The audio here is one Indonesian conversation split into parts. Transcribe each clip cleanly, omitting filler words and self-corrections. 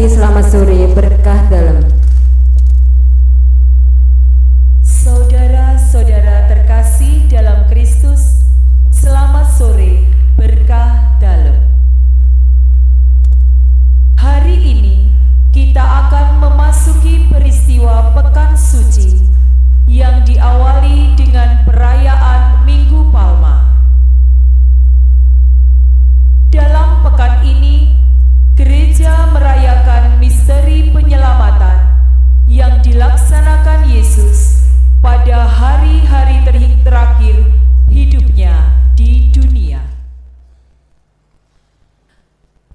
terkasih, selamat sore, berkah dalam. Saudara-saudara terkasih dalam Kristus, selamat sore, berkah dalam. Hari ini kita akan memasuki peristiwa Pekan Suci yang diawali dengan perayaan Minggu Palma. Dalam pekan ini, gereja merayakan misteri penyelamatan yang dilaksanakan Yesus pada hari-hari terakhir hidupnya di dunia.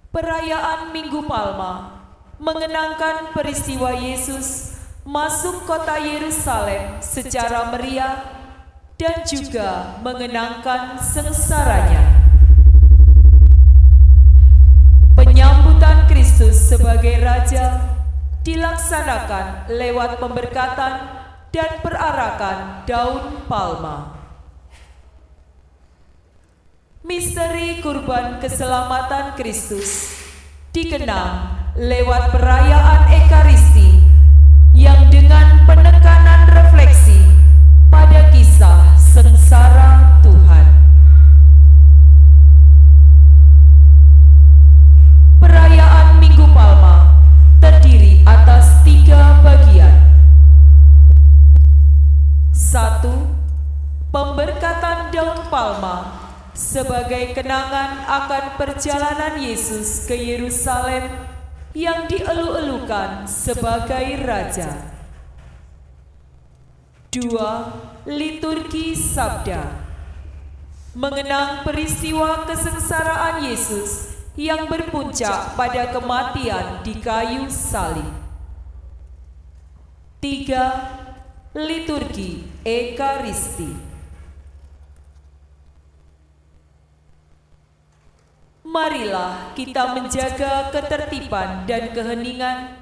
Perayaan Minggu Palma mengenangkan peristiwa Yesus masuk kota Yerusalem secara meriah dan juga mengenangkan sengsaranya. Penyambutan Kristus sebagai Raja dilaksanakan lewat pemberkatan dan perarakan daun palma. Misteri kurban keselamatan Kristus dikenang lewat perayaan Ekaristi yang dengan penekanan refleksi pada kisah sengsara Tuhan. Perayaan Minggu Palma terdiri atas 3 bagian. 1. Pemberkatan daun palma sebagai kenangan akan perjalanan Yesus ke Yerusalem yang dielu-elukan sebagai Raja. 2. Liturgi Sabda mengenang peristiwa kesengsaraan Yesus yang berpuncak pada kematian di kayu salib. 3. Liturgi Ekaristi. Marilah kita menjaga ketertiban dan keheningan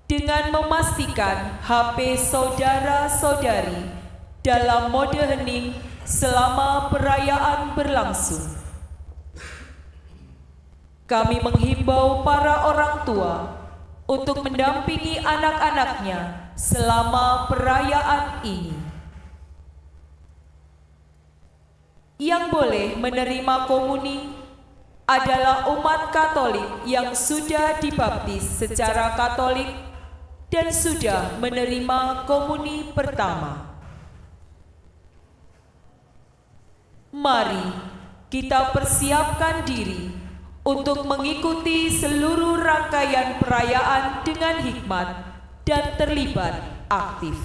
dengan memastikan HP saudara-saudari dalam mode hening selama perayaan berlangsung. Kami menghimbau para orang tua untuk mendampingi anak-anaknya selama perayaan ini. Yang boleh menerima komuni adalah umat Katolik yang sudah dibaptis secara Katolik dan sudah menerima komuni pertama. Mari kita persiapkan diri untuk mengikuti seluruh rangkaian perayaan dengan hikmat dan terlibat aktif.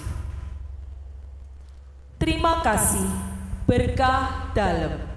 Terima kasih, berkah dalam.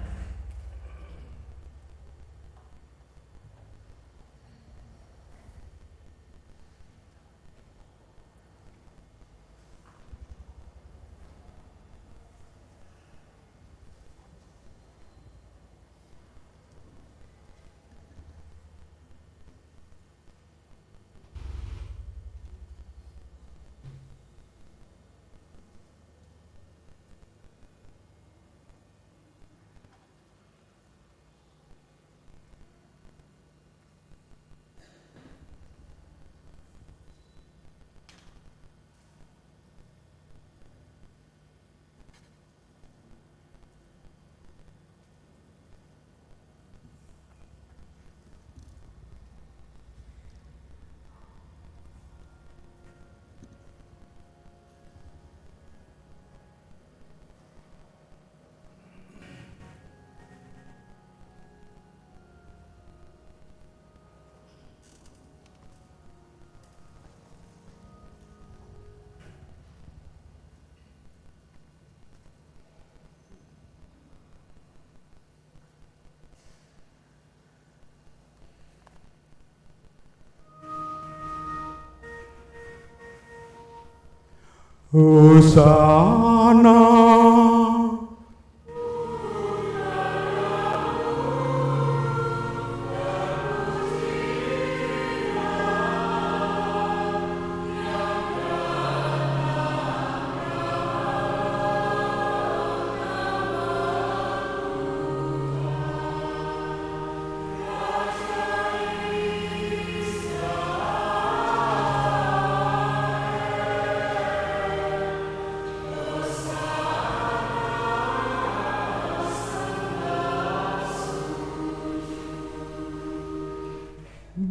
Hosana.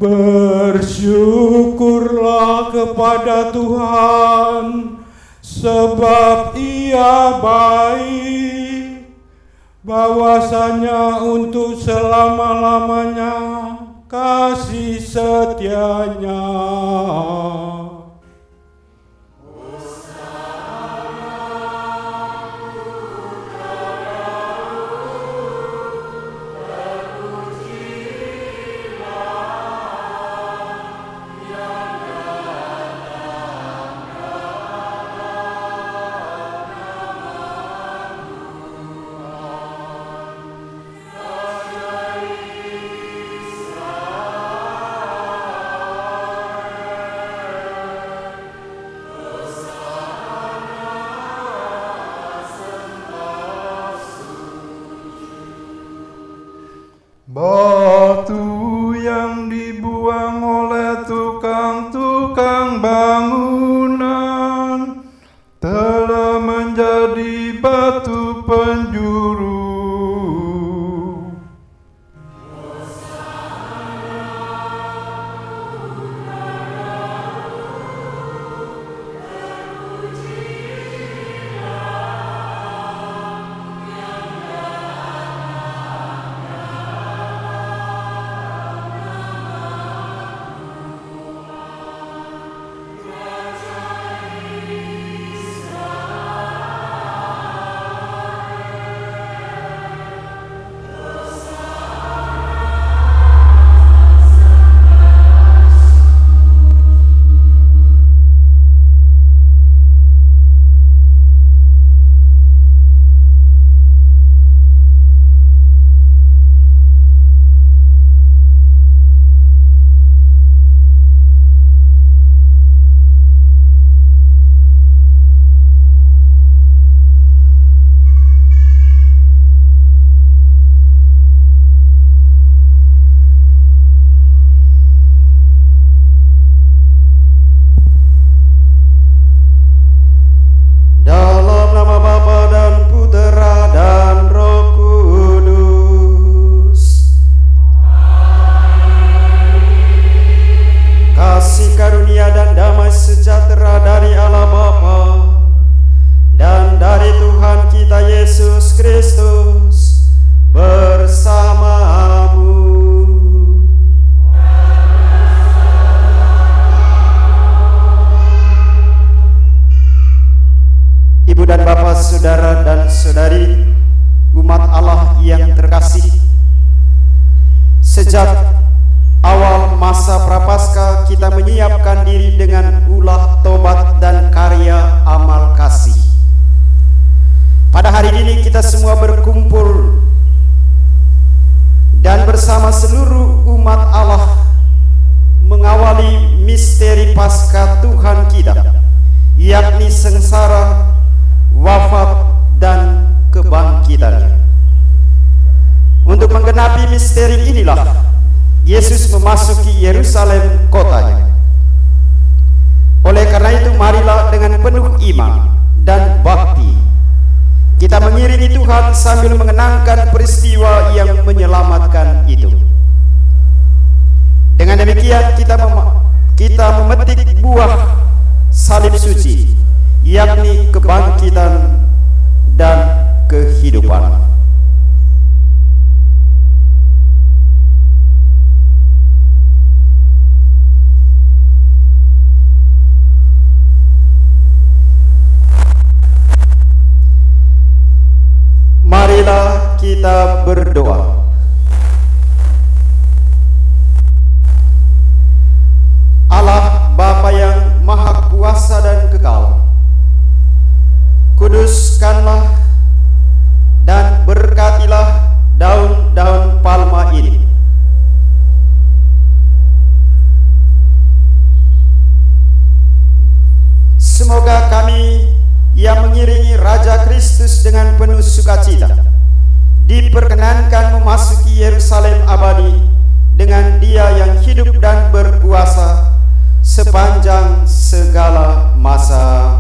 Bersyukurlah kepada Tuhan, sebab Ia baik, bahwasanya untuk selama-lamanya kasih setianya. Batu yang dibuang oleh tukang-tukang bangunan telah menjadi batu penjuru. Dalam nama Bapa dan Putera dan Roh Kudus. Kasih karunia dan damai sejahtera dari Allah Bapa dan dari Tuhan kita Yesus Kristus bersamamu. Ibu dan Bapak, saudara dan saudari, umat Allah yang terkasih, sejak awal masa Prapaskah kita menyiapkan diri dengan ulah tobat dan karya amal kasih. Pada hari ini kita semua berkumpul dan bersama seluruh umat Allah mengawali misteri Paskah Tuhan kita, yakni sengsara, wafat dan kebangkitannya. Untuk menggenapi misteri inilah Yesus memasuki Yerusalem kotanya. Oleh karena itu marilah dengan penuh iman dan bakti kita mengiringi Tuhan sambil mengenangkan peristiwa yang menyelamatkan itu. Dengan demikian kita memetik buah salib suci, yakni kebangkitan dan kehidupan. Marilah kita berdoa. Allah Bapa yang Maha Kuasa dan Kekal, kuduskanlah dan berkatilah daun-daun palma ini. Semoga kami yang mengiringi Raja Kristus dengan penuh sukacita diperkenankan memasuki Yerusalem abadi dengan Dia yang hidup dan berkuasa sepanjang segala masa.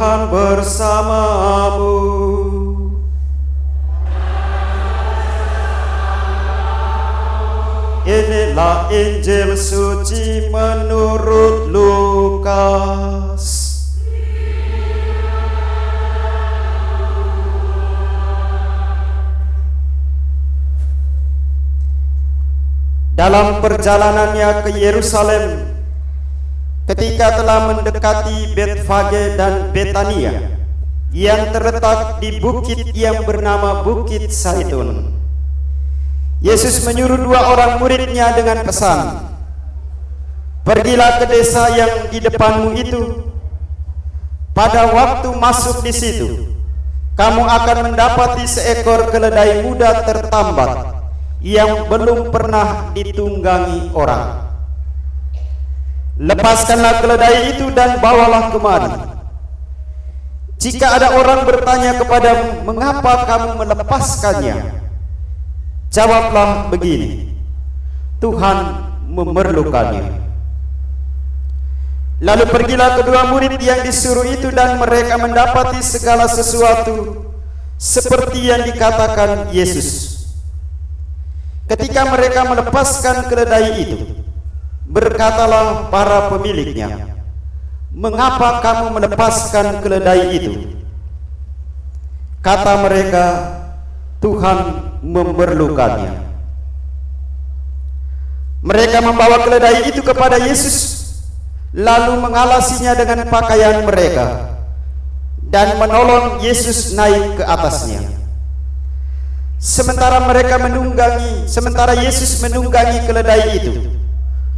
Tuhan bersamamu. Inilah Injil suci menurut Lukas. Dalam perjalanannya ke Yerusalem, ketika telah mendekati Betfage dan Betania yang terletak di bukit yang bernama Bukit Zaitun, Yesus menyuruh 2 orang muridnya dengan pesan, "Pergilah ke desa yang di depanmu itu. Pada waktu masuk di situ, kamu akan mendapati seekor keledai muda tertambat yang belum pernah ditunggangi orang. Lepaskanlah keledai itu dan bawalah kemari. Jika ada orang bertanya kepadamu, mengapa kamu melepaskannya? Jawablah begini, Tuhan memerlukannya." Lalu pergilah kedua murid yang disuruh itu dan mereka mendapati segala sesuatu seperti yang dikatakan Yesus. Ketika mereka melepaskan keledai itu, berkatalah para pemiliknya, "Mengapa kamu melepaskan keledai itu?" Kata mereka, "Tuhan memerlukannya." Mereka membawa keledai itu kepada Yesus, lalu mengalasinya dengan pakaian mereka dan menolong Yesus naik ke atasnya. Sementara Yesus menunggangi keledai itu,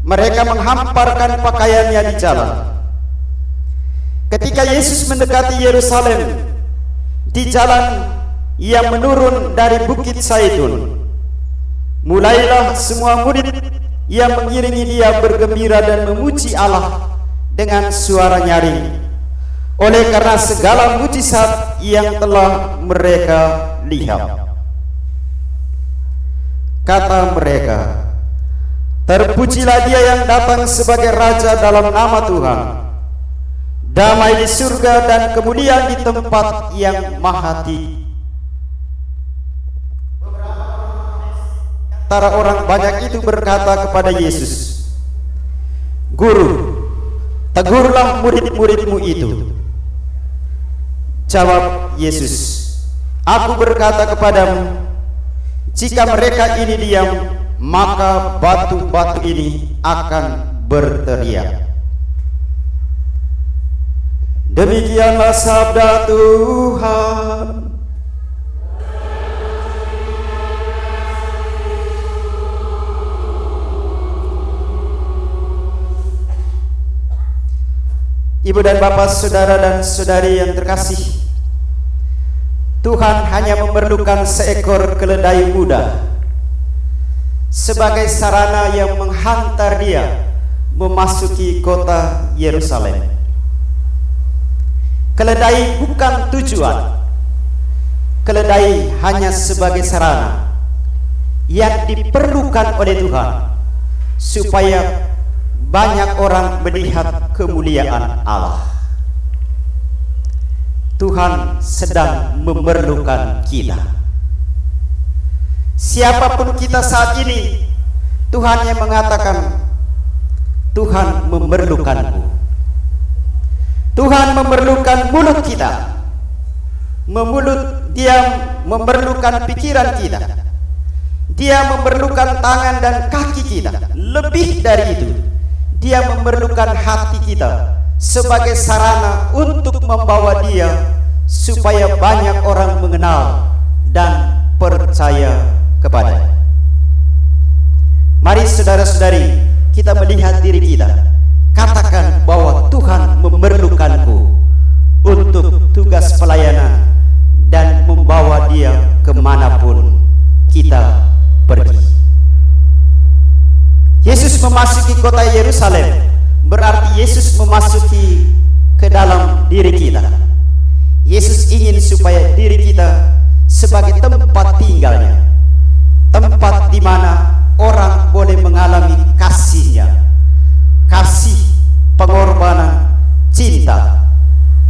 mereka menghamparkan pakaiannya di jalan. Ketika Yesus mendekati Yerusalem, di jalan yang menurun dari Bukit Zaitun, mulailah semua murid yang mengiringi dia bergembira dan memuji Allah dengan suara nyaring, oleh karena segala mujizat yang telah mereka lihat. Kata mereka, "Terpujilah dia yang datang sebagai Raja dalam nama Tuhan. Damai di surga dan kemuliaan di tempat yang maha tinggi." Antara orang banyak itu berkata kepada Yesus, "Guru, tegurlah murid-muridmu itu." Jawab Yesus, "Aku berkata kepadamu, jika mereka ini diam, maka batu-batu ini akan berteriak." Demikianlah sabda Tuhan. Ibu dan bapak, saudara dan saudari yang terkasih, Tuhan hanya memerlukan seekor keledai muda sebagai sarana yang menghantar dia memasuki kota Yerusalem. Keledai bukan tujuan. Keledai hanya sebagai sarana yang diperlukan oleh Tuhan supaya banyak orang melihat kemuliaan Allah. Tuhan sedang memerlukan kita. Siapapun kita saat ini, Tuhan yang mengatakan, "Tuhan memerlukanku." Tuhan memerlukan mulut kita. Dia memerlukan pikiran kita. Dia memerlukan tangan dan kaki kita. Lebih dari itu, Dia memerlukan hati kita sebagai sarana untuk membawa dia supaya banyak orang mengenal dan percaya kepadanya. Mari saudara-saudari, kita melihat diri kita. Katakan bahwa Tuhan memerlukanku untuk tugas pelayanan dan membawa dia kemanapun kita pergi. Yesus memasuki kota Yerusalem, berarti Yesus memasuki ke dalam diri kita. Yesus ingin supaya diri kita sebagai tempat tinggalnya, tempat di mana orang boleh mengalami kasih-Nya, kasih, pengorbanan, cinta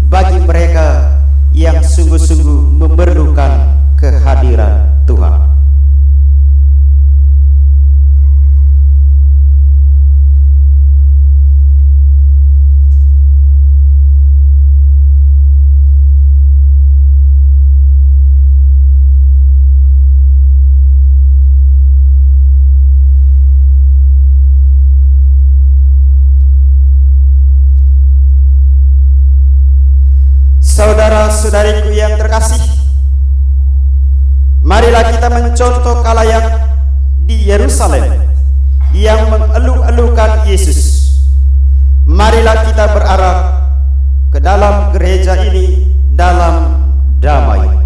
bagi mereka Saudara-saudariku yang terkasih, marilah kita mencontoh khalayak di Yerusalem yang mengeluh-elukan Yesus. Marilah kita berharap ke dalam gereja ini dalam damai.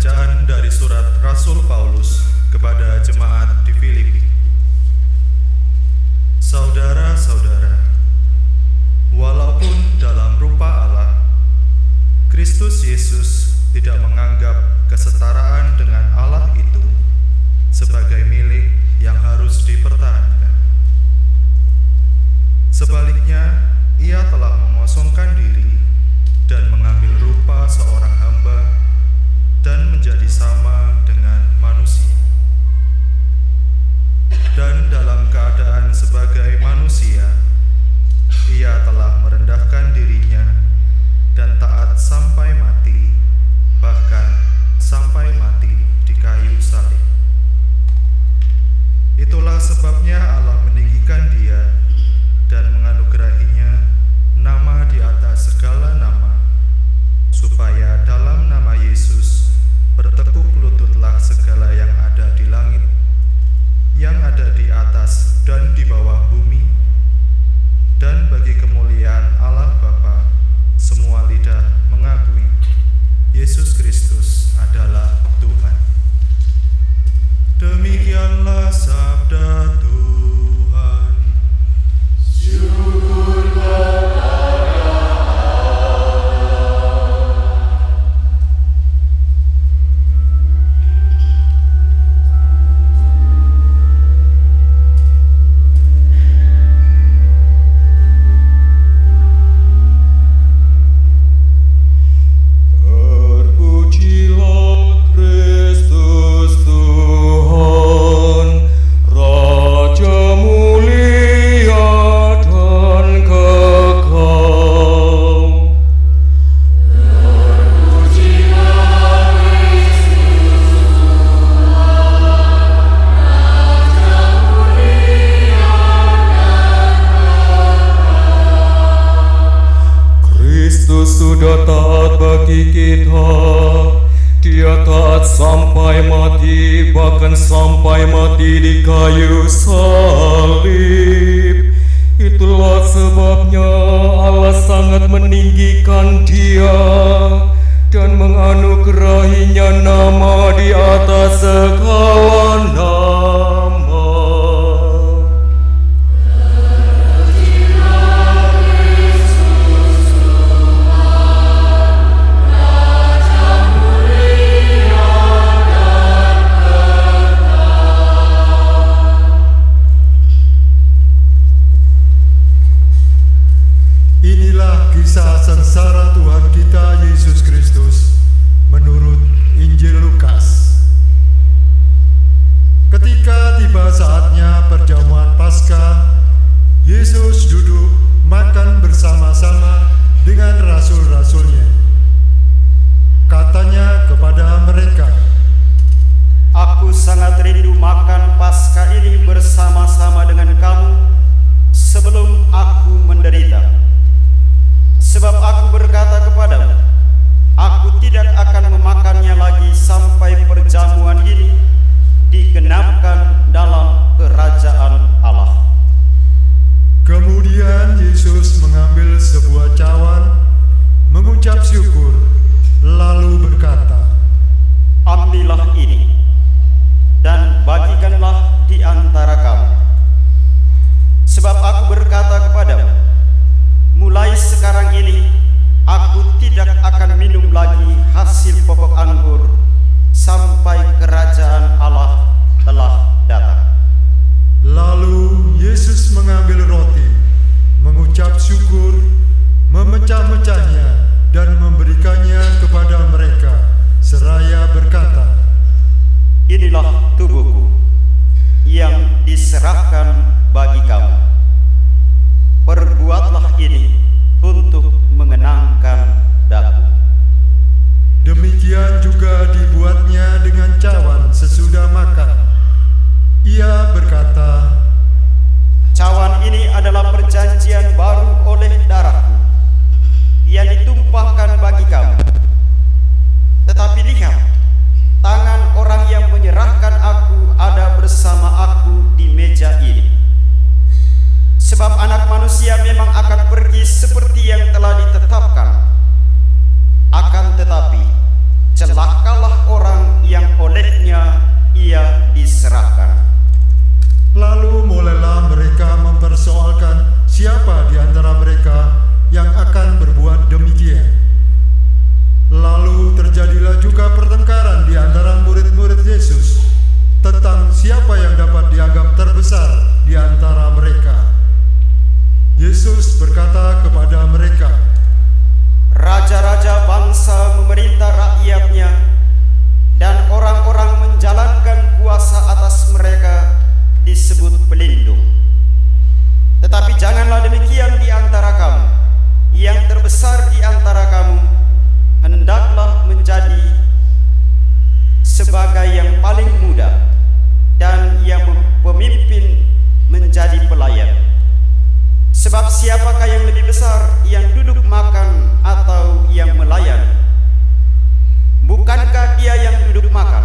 Bacaan dari surat Rasul Paulus kepada jemaat di Filipi. Saudara-saudara, walaupun dalam rupa Allah, Kristus Yesus tidak menganggap kesetaraan dengan Allah itu sebagai milik yang harus dipertahankan. Sebaliknya, Ia telah mengosongkan diri dan mengambil rupa seorang hamba dan menjadi sama dengan manusia. Dan dalam keadaan sebagai manusia, Ia telah merendahkan dirinya dan taat sampai mati, bahkan sampai mati di kayu salib. Itulah sebabnya Allah meninggikan Dia dan menganugerahinya nama di atas segala nama, supaya dalam nama Yesus bertekuk lututlah segala yang ada di langit, yang ada di atas dan di bawah bumi, dan bagi kemuliaan Allah Bapa, semua lidah mengakui Yesus Kristus adalah Tuhan. Demikianlah sabda Tuhan. Syukur kepada sudah taat bagi kita. Dia taat sampai mati, bahkan sampai mati di kayu salib. Itulah sebabnya Allah sangat meninggikan Dia dan menganugerahinya nama di atas segala nama. Inilah kisah sengsara Tuhan kita Yesus Kristus menurut Injil Lukas. Ketika tiba saatnya perjamuan Paskah, Yesus duduk makan bersama-sama dengan rasul-rasulnya. Katanya kepada mereka, "Aku sangat rindu makan Paskah ini bersama-sama dengan kamu sebelum aku menderita. Sebab aku berkata kepadamu, aku tidak akan memakannya lagi sampai perjamuan ini digenapkan dalam kerajaan Allah." Kemudian Yesus mengambil sebuah cawan, mengucap syukur, lalu berkata, "Ambillah ini, dan bagikanlah di antara kamu. Sebab aku berkata kepadamu, mulai sekarang ini aku tidak akan minum lagi hasil pokok anggur sampai kerajaan Allah telah datang." Lalu Yesus mengambil roti, mengucap syukur, memecah-mecahnya dan memberikannya kepada mereka, seraya berkata, "Inilah tubuhku yang diserahkan bagi kamu. Perbuatlah ini untuk mengenangkan daku." Demikian juga dibuatnya dengan cawan sesudah makan. Ia berkata, "Cawan ini adalah perjanjian baru oleh darahku, yang ditumpahkan bagi kamu. Tetapi lihat, tangan orang yang menyerahkan aku ada bersama aku di meja ini. Sebab Anak Manusia memang akan pergi seperti yang telah ditetapkan. Akan tetapi, celakalah orang raja-raja bangsa memerintah rakyatnya, dan orang-orang menjalankan kuasa atas mereka disebut pelindung. Tetapi janganlah demikian di antara kamu. Yang terbesar di antara kamu hendaklah menjadi sebagai yang paling muda, dan yang pemimpin menjadi pelayan. Sebab siapakah yang lebih besar, yang duduk makan atau yang melayan? Bukankah dia yang duduk makan?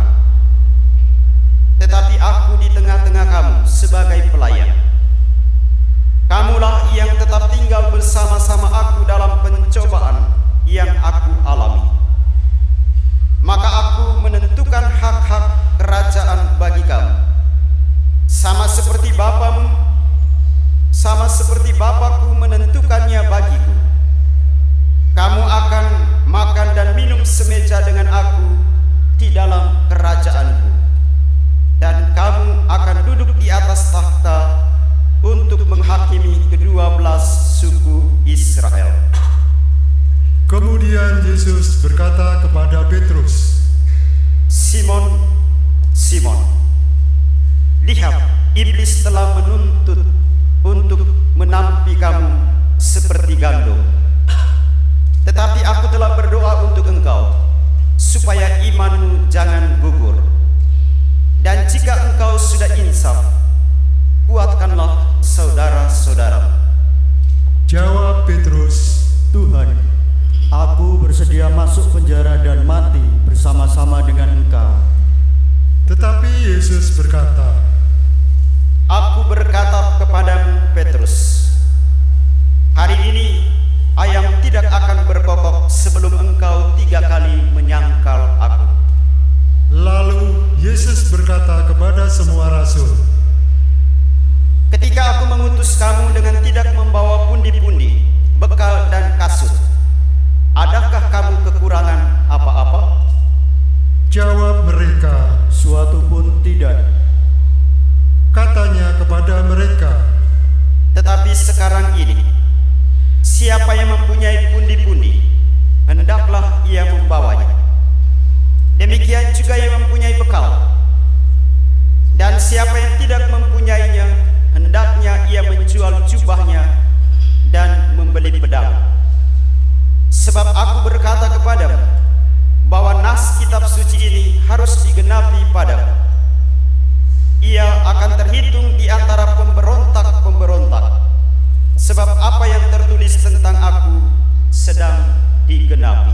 Tetapi aku di tengah-tengah kamu sebagai pelayan. Kamulah yang tetap tinggal bersama-sama aku dalam pencobaan yang aku alami. Maka aku menentukan hak-hak kerajaan bagi kamu, sama seperti Bapakku menentukannya bagiku. Kamu akan makan dan minum semeja dengan aku di dalam kerajaanku, dan kamu akan duduk di atas takhta untuk menghakimi ke-12 suku Israel. Kemudian Yesus berkata kepada Petrus, Simon, Simon, lihat, iblis telah menuntut untuk menampi kamu seperti gandum. Tetapi aku telah berdoa untuk engkau, supaya imanmu jangan gugur. Dan jika engkau sudah insaf, kuatkanlah saudara-saudara. Jawab Petrus, Tuhan, aku bersedia masuk penjara dan mati bersama-sama dengan engkau. Tetapi Yesus berkata, Aku berkata kepadamu, Petrus, hari ini ayam tidak akan berkokok sebelum engkau 3 kali menyangkal aku. Lalu Yesus berkata kepada semua rasul, Ketika aku mengutus kamu dengan tidak membawa pundi-pundi, bekal dan kasut, adakah kamu kekurangan apa-apa? Jawab mereka, Suatu pun tidak. Katanya kepada mereka, Tetapi sekarang ini, siapa yang mempunyai pundi-pundi, hendaklah ia membawanya. Demikian juga yang mempunyai bekal. Dan siapa yang tidak mempunyainya, hendaknya ia menjual jubahnya dan membeli pedang. Sebab aku berkata kepadamu, bahwa nas kitab suci ini harus digenapi padamu. Ia akan terhitung di antara pemberontak-pemberontak, sebab apa yang tertulis tentang aku sedang digenapi.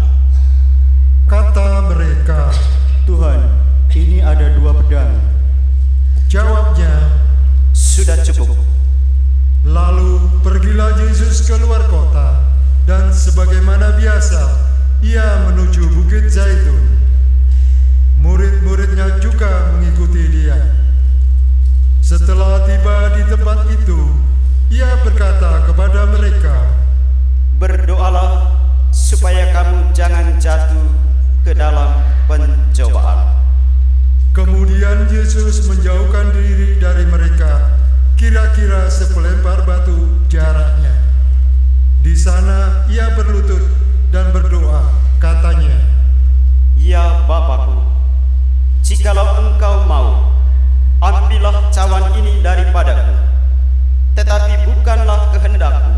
kata mereka. Tuhan, ini ada 2 pedang. Jawabnya, Sudah cukup. lalu pergilah Yesus keluar kota, dan sebagaimana biasa, ia menuju Bukit Zaitun. Murid-muridnya juga mengikuti dia. Setelah tiba di tempat itu, ia berkata kepada mereka, Berdoalah supaya kamu jangan jatuh ke dalam pencobaan. Kemudian Yesus menjauhkan diri dari mereka, kira-kira sepelempar batu jaraknya. Di sana ia berlutut dan berdoa, katanya, Ya Bapakku, jikalau engkau mau, ambillah cawan ini daripadaku. Tetapi bukanlah kehendakku,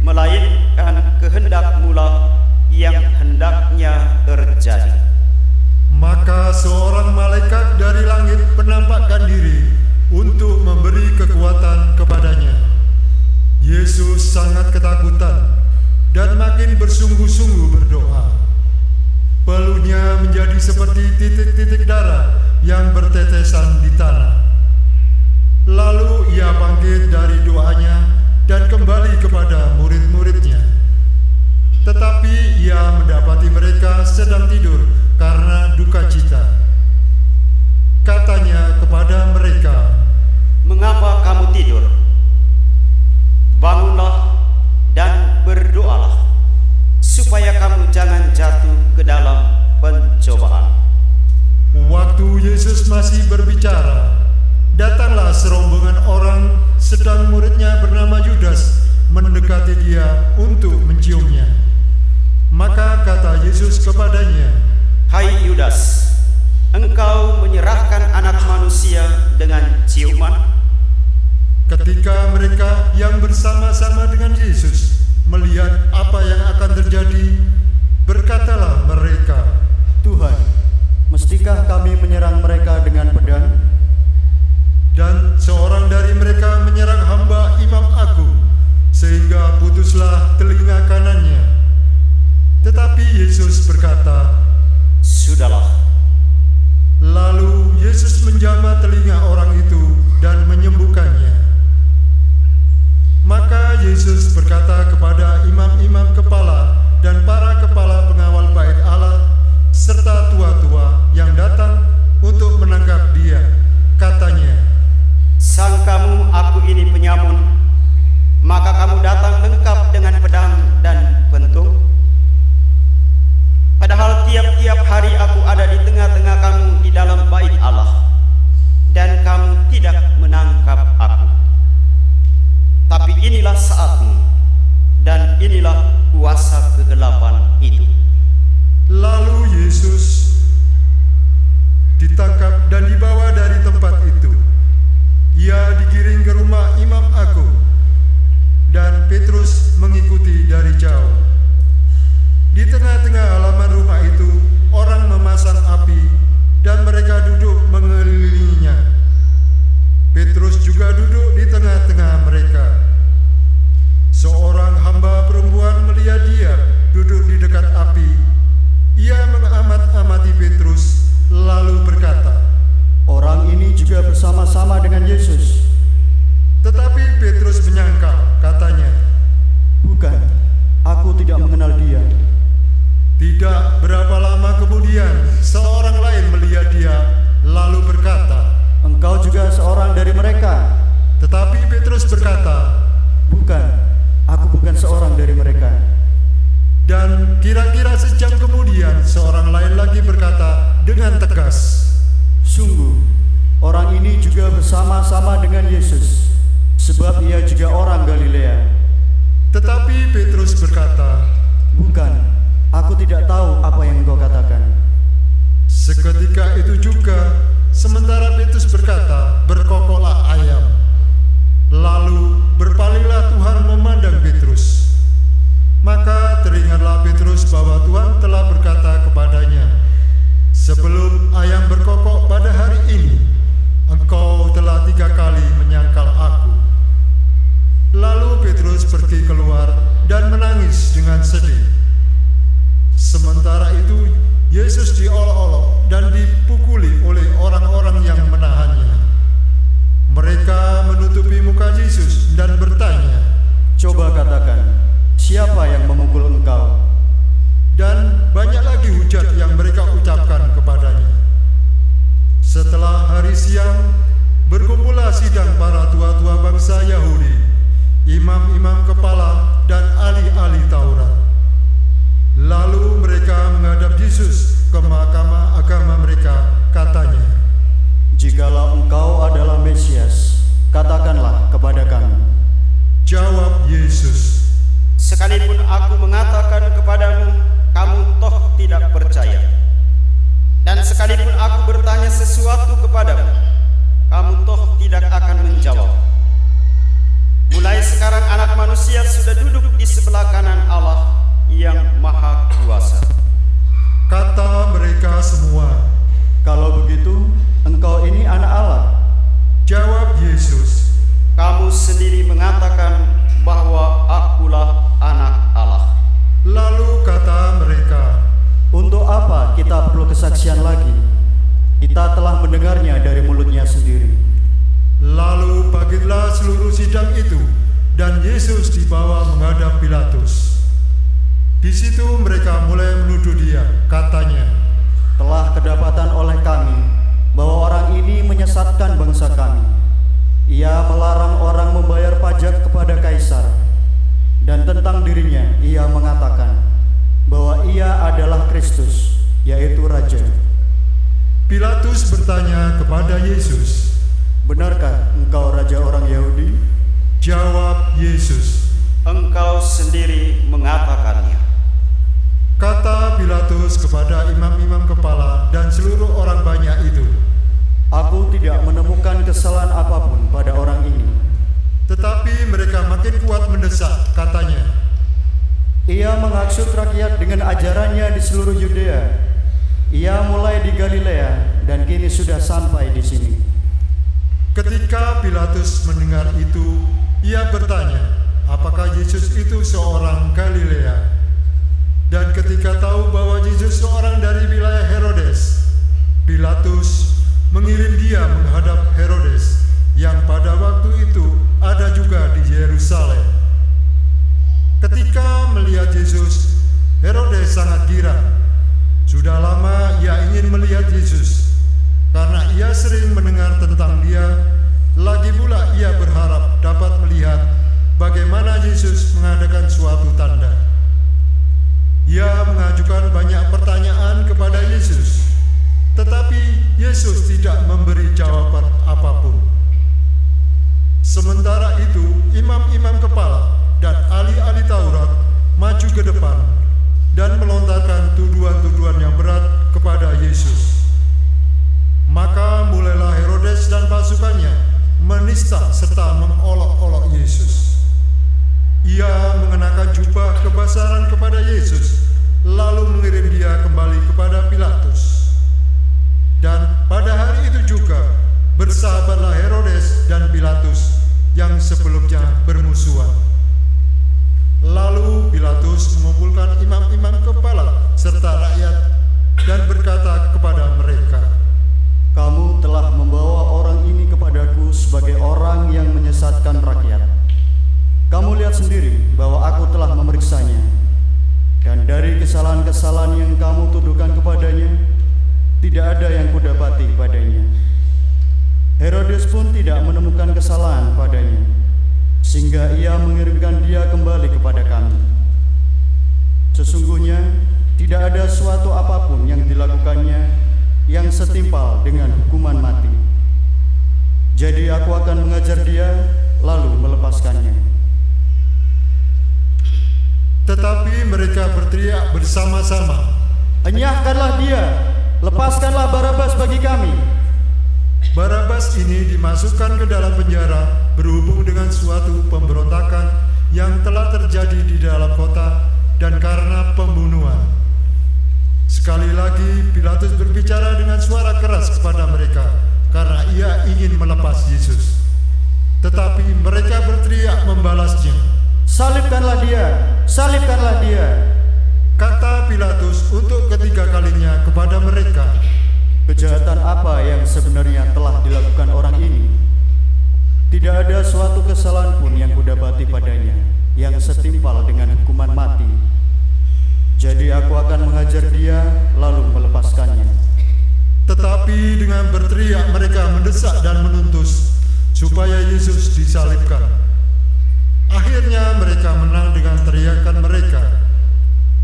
melainkan kehendak-Mu-lah yang hendaknya terjadi. Maka seorang malaikat dari langit menampakkan diri untuk memberi kekuatan kepadanya. Yesus sangat ketakutan dan makin bersungguh-sungguh berdoa. Peluhnya menjadi seperti titik-titik darah yang bertetesan di tanah. Lalu ia bangkit dari doanya dan kembali kepada murid-muridnya. Tetapi ia mendapati mereka sedang tidur karena duka cita. Katanya kepada mereka, Mengapa kamu tidur? Bangunlah dan berdoalah, supaya kamu jangan jatuh ke dalam pencobaan. waktu Yesus masih berbicara, datanglah serombongan orang, sedang muridnya bernama Yudas mendekati dia untuk menciumnya. Maka Yesus kepadanya, "Hai Yudas, engkau menyerahkan anak manusia dengan ciuman?" Ketika mereka yang bersama-sama dengan Yesus melihat apa yang akan terjadi, berkatalah mereka, Tuhan, mestikah kami menyerang mereka dengan pedang? dan seorang dari mereka menyerang hamba imam agung, sehingga putuslah telinga kanannya. Tetapi Yesus berkata, "Sudahlah." Lalu Yesus menjamah telinga orang itu dan menyembuhkannya. Maka Yesus berkata kepada imam-imam kepala dan para kepala pengawal bait Allah serta tua-tua yang datang untuk menangkap dia, katanya, "Sangkamu aku ini penyamun, maka kamu datang lengkap dengan pedang dan pentung? Padahal tiap-tiap hari aku ada di tengah-tengah kamu di dalam bait Allah, dan kamu tidak menangkap aku. Tapi inilah saatmu, dan inilah kuasa kegelapan itu." Lalu Yesus ditangkap dan dibawa dari tempat itu. Ia digiring ke rumah imam agung, dan Petrus mengikuti dari jauh. Di tengah-tengah halaman rumah itu, orang memasang api, dan mereka duduk mengelilinginya. Petrus juga duduk di tengah-tengah mereka. Seorang hamba perempuan melihat dia duduk di dekat api. Ia mengamat-amati Petrus, lalu berkata, Orang ini juga bersama-sama dengan Yesus. Tetapi Petrus menyangkal, katanya, Bukan, aku tidak mengenal dia. Tidak berapa lama kemudian, seorang lain melihat dia, lalu berkata, Engkau juga seorang dari mereka. Tetapi Petrus berkata, Bukan, aku bukan seorang dari mereka. dan kira-kira sejam kemudian, seorang lain lagi berkata dengan tegas, Sungguh, orang ini juga bersama-sama dengan Yesus, sebab ia juga orang Galilea. Tetapi Petrus berkata, Bukan, aku tidak tahu apa yang engkau katakan. seketika itu juga, sementara Petrus berkata, berkokoklah ayam. Lalu berpalinglah Tuhan memandang Petrus. Maka teringatlah Petrus bahwa Tuhan telah berkata kepadanya, sebelum ayam berkokok pada hari ini, engkau telah 3 kali menyangkal aku. Lalu Petrus pergi keluar dan menangis dengan sedih. Sementara itu Yesus diolok-olok dan dipukuli oleh orang-orang yang menahannya. Mereka menutupi muka Yesus dan bertanya, Coba katakan, siapa yang memukul engkau? dan banyak lagi hujat yang mereka ucapkan kepadanya. Setelah hari siang, berkumpullah sidang para tua-tua bangsa Yahudi, imam-imam kepala dan ahli-ahli Taurat. Lalu mereka menghadap Yesus ke mahkamah agama mereka, katanya, Jikalau engkau adalah Mesias, katakanlah kepada kami. Jawab Yesus, Sekalipun aku mengatakan kepadamu, kamu toh tidak percaya. Dan sekalipun aku bertanya sesuatu kepadamu, kamu toh tidak akan menjawab. Mulai sekarang anak manusia sudah duduk di sebelah kanan Allah yang Maha Kuasa. kata mereka semua. Kalau begitu, engkau ini anak Allah. Jawab Yesus, Kamu sendiri mengatakan bahwa akulah anak Allah. lalu kata mereka, Untuk apa kita perlu kesaksian lagi? Kita telah mendengarnya dari mulutnya sendiri. lalu bangkitlah seluruh sidang itu, dan Yesus dibawa menghadap Pilatus. Di situ mereka mulai menuduh dia, katanya, Telah kedapatan oleh kami bahwa orang ini menyesatkan bangsa kami. Ia melarang orang membayar pajak kepada Kaisar, dan tentang dirinya ia mengatakan bahwa ia adalah Kristus, yaitu Raja. Pilatus bertanya kepada Yesus. Benarkah engkau Raja orang Yahudi? Jawab Yesus, Engkau sendiri mengatakannya. Kata Pilatus kepada imam-imam kepala dan seluruh orang banyak itu, "Aku tidak menemukan kesalahan apapun pada orang ini." tetapi mereka makin kuat mendesak, katanya, Ia menghasut rakyat dengan ajarannya di seluruh Yudea. Ia mulai di Galilea dan kini sudah sampai di sini. Ketika Pilatus mendengar itu, ia bertanya, apakah Yesus itu seorang Galilea? Dan ketika tahu bahwa Yesus seorang dari wilayah Herodes, Pilatus mengirim dia menghadap Herodes, yang pada waktu itu ada juga di Yerusalem. Ketika melihat Yesus, Herodes sangat girang. Sudah lama ia ingin melihat Yesus, karena ia sering mendengar tentang dia. Lagi pula ia berharap dapat melihat bagaimana Yesus mengadakan suatu tanda. Ia mengajukan banyak pertanyaan kepada Yesus, tetapi Yesus tidak memberi jawaban apapun. Sementara itu, imam-imam kepala dan ahli-ahli Taurat maju ke depan dan melontarkan tuduhan-tuduhan yang berat kepada Yesus. Maka mulailah Herodes dan pasukannya menista serta mengolok-olok Yesus. Ia mengenakan jubah kebesaran kepada Yesus, lalu mengirim dia kembali kepada Pilatus. Dan pada hari itu juga bersahabatlah Herodes dan Pilatus yang sebelumnya bermusuhan. Lalu Pilatus mengumpulkan imam-imam kepala serta rakyat dan berkata kepada mereka, "Kamu telah membawa orang ini kepadaku sebagai orang yang menyesatkan rakyat. Kamu lihat sendiri bahwa aku telah memeriksanya, dan dari kesalahan-kesalahan yang kamu tuduhkan kepadanya, tidak ada yang kudapati padanya. Herodes pun tidak menemukan kesalahan padanya, sehingga ia mengirimkan dia kembali kepada kami. Sesungguhnya tidak ada suatu apapun yang dilakukannya yang setimpal dengan hukuman mati. Jadi aku akan mengajar dia, lalu melepaskannya." tetapi mereka berteriak bersama-sama, "Enyahkanlah dia, lepaskanlah Barabas bagi kami." Barabas ini dimasukkan ke dalam penjara berhubung dengan suatu pemberontakan yang telah terjadi di dalam kota dan karena pembunuhan. Sekali lagi Pilatus berbicara dengan suara keras kepada mereka karena ia ingin melepas Yesus. Tetapi mereka berteriak membalasnya, "Salibkanlah dia, salibkanlah dia." Kata Pilatus untuk ketiga kalinya kepada mereka, Kejahatan apa yang sebenarnya telah dilakukan orang ini? Tidak ada suatu kesalahan pun yang kudapati padanya yang setimpal dengan hukuman mati. Jadi aku akan mengajar dia, lalu melepaskannya. Tetapi dengan berteriak mereka mendesak dan menuntut supaya Yesus disalibkan. Akhirnya mereka menang dengan teriakan mereka.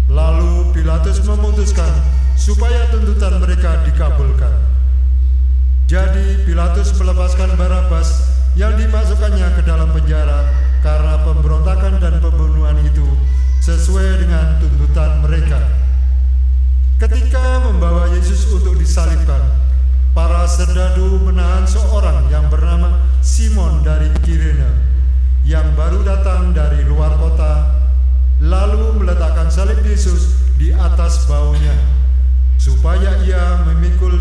Lalu Pilatus memutuskan supaya tuntutan mereka dikabulkan. Jadi Pilatus melepaskan Barabas yang dimasukkannya ke dalam penjara karena pemberontakan dan pembunuhan itu sesuai dengan tuntutan mereka. Ketika membawa Yesus untuk disalibkan, para serdadu menahan seorang yang bernama Simon dari Kirene yang baru datang dari luar kota, lalu meletakkan salib Yesus di atas baunya supaya ia memikul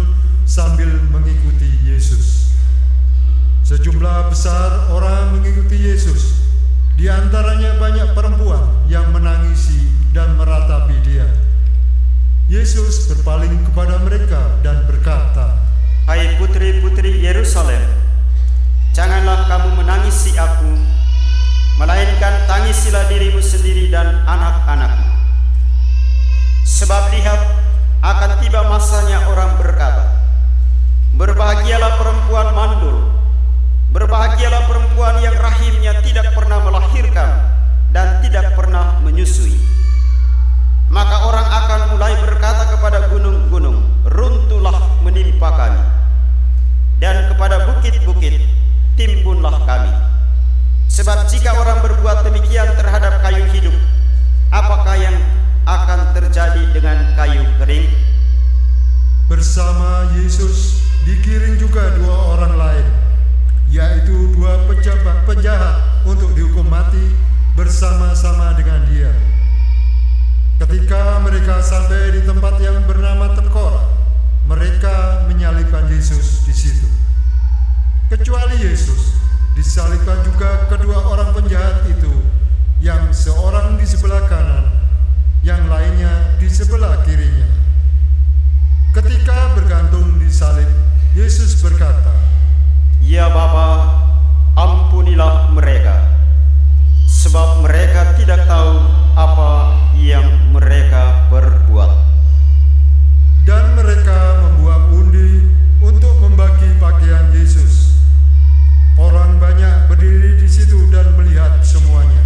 sambil mengikuti Yesus. Sejumlah besar orang mengikuti Yesus, di antaranya banyak perempuan yang menangisi dan meratapi dia. Yesus berpaling kepada mereka dan berkata, "Hai putri-putri Yerusalem, janganlah kamu menangisi aku, melainkan tangisilah dirimu sendiri dan anak-anakmu. Sebab lihat, akan tiba masanya orang berkata, berbahagialah perempuan mandul, berbahagialah perempuan yang rahimnya tidak pernah melahirkan dan tidak pernah menyusui. Maka orang akan mulai berkata kepada gunung-gunung, runtuhlah menimpa kami, dan kepada bukit-bukit, timbunlah kami. Sebab jika orang berbuat demikian terhadap kayu hidup, apakah yang akan terjadi Bersama Yesus digiring juga 2 orang lain, yaitu 2 penjahat untuk dihukum mati bersama-sama dengan dia. Ketika mereka sampai di tempat yang bernama Tengkorak, mereka menyalibkan Yesus di situ. Kecuali Yesus, disalibkan juga kedua orang penjahat itu, yang seorang di sebelah kanan, yang lainnya di sebelah kirinya. Ketika bergantung di salib, Yesus berkata, "Ya Bapa, ampunilah mereka, sebab mereka tidak tahu apa yang mereka perbuat." Dan mereka membuang undi untuk membagi pakaian Yesus. Orang banyak berdiri di situ dan melihat semuanya.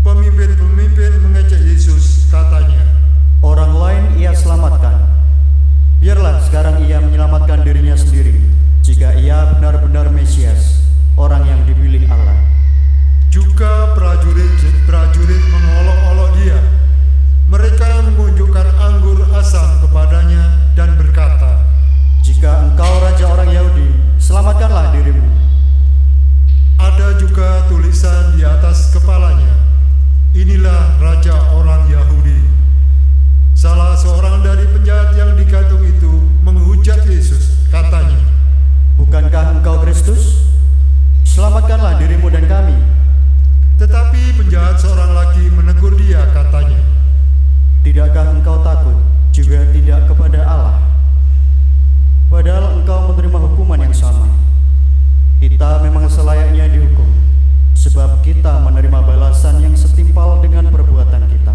Pemimpin-pemimpin mengejek Yesus, katanya, Orang lain ia selamatkan. Biarlah sekarang ia menyelamatkan dirinya sendiri, jika ia benar-benar Mesias, orang yang dipilih Allah. Juga prajurit mengolok-olok dia. Mereka mengunjukkan anggur asam kepadanya dan berkata, Jika engkau raja orang Yahudi, selamatkanlah dirimu. Ada juga tulisan di atas kepalanya, "Inilah raja orang Yahudi." Salah seorang dari penjahat yang digantung itu menghujat Yesus, katanya, Bukankah engkau Kristus? Selamatkanlah dirimu dan kami. Tetapi penjahat seorang lagi menegur dia, katanya, Tidakkah engkau takut juga tidak kepada Allah? Padahal engkau menerima hukuman yang sama. Kita memang selayaknya dihukum, sebab kita menerima balasan yang setimpal dengan perbuatan kita.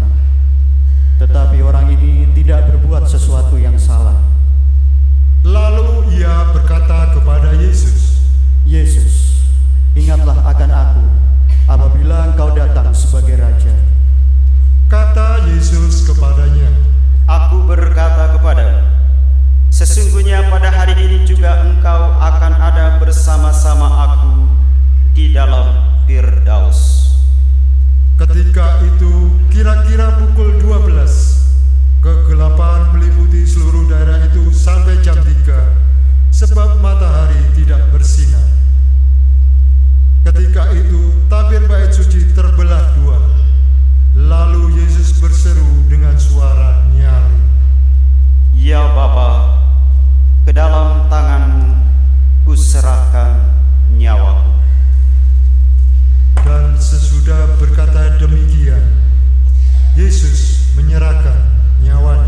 Tetapi orang ini tidak berbuat sesuatu yang salah. Lalu ia berkata kepada Yesus, Yesus, ingatlah akan aku apabila engkau datang sebagai raja. Kata Yesus kepadanya, Aku berkata kepadamu, sesungguhnya pada hari ini juga engkau akan ada bersama-sama aku di dalam Firdaus. Ketika itu kira-kira pukul 12, kegelapan meliputi seluruh daerah itu sampai jam 3, sebab matahari tidak bersinar. Ketika itu tabir bait suci terbelah 2. Lalu Yesus berseru dengan suara nyaring, Ya Bapa, ke dalam tanganmu kuserahkan nyawaku. Dan sesudah berkata demikian, Yesus menyerahkan nyawanya.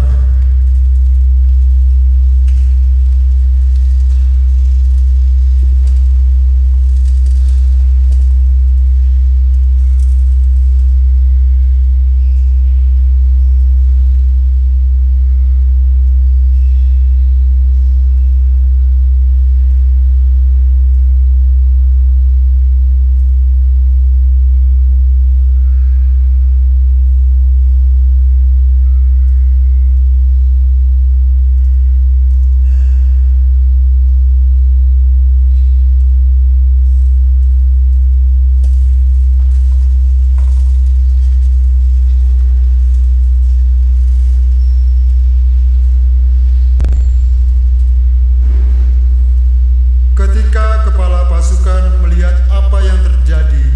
Ketika kepala pasukan melihat apa yang terjadi,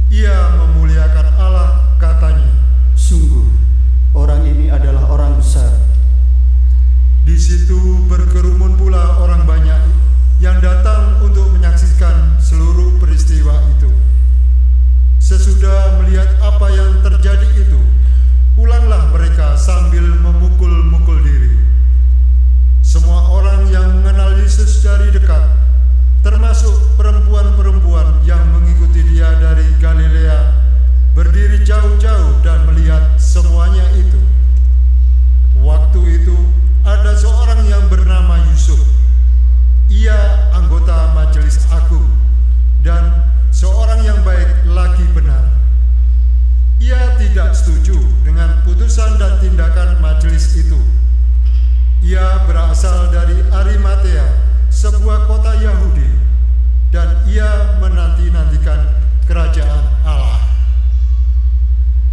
ia memuliakan Allah, katanya, Sungguh, orang ini adalah orang besar. Di situ berkerumun pula orang banyak yang datang untuk menyaksikan seluruh peristiwa itu. Sesudah melihat apa yang terjadi itu, pulanglah mereka sambil memukul-mukul diri. Semua orang yang mengenal Yesus dari dekat, termasuk perempuan-perempuan yang mengikuti dia dari Galilea, berdiri jauh-jauh dan melihat semuanya itu. Waktu itu ada seorang yang bernama Yusuf. Ia anggota majelis agung dan seorang yang baik lagi benar. Ia tidak setuju dengan putusan dan tindakan majelis itu. Ia berasal dari Arimatea, sebuah kota Yahudi, dan ia menanti-nantikan kerajaan Allah.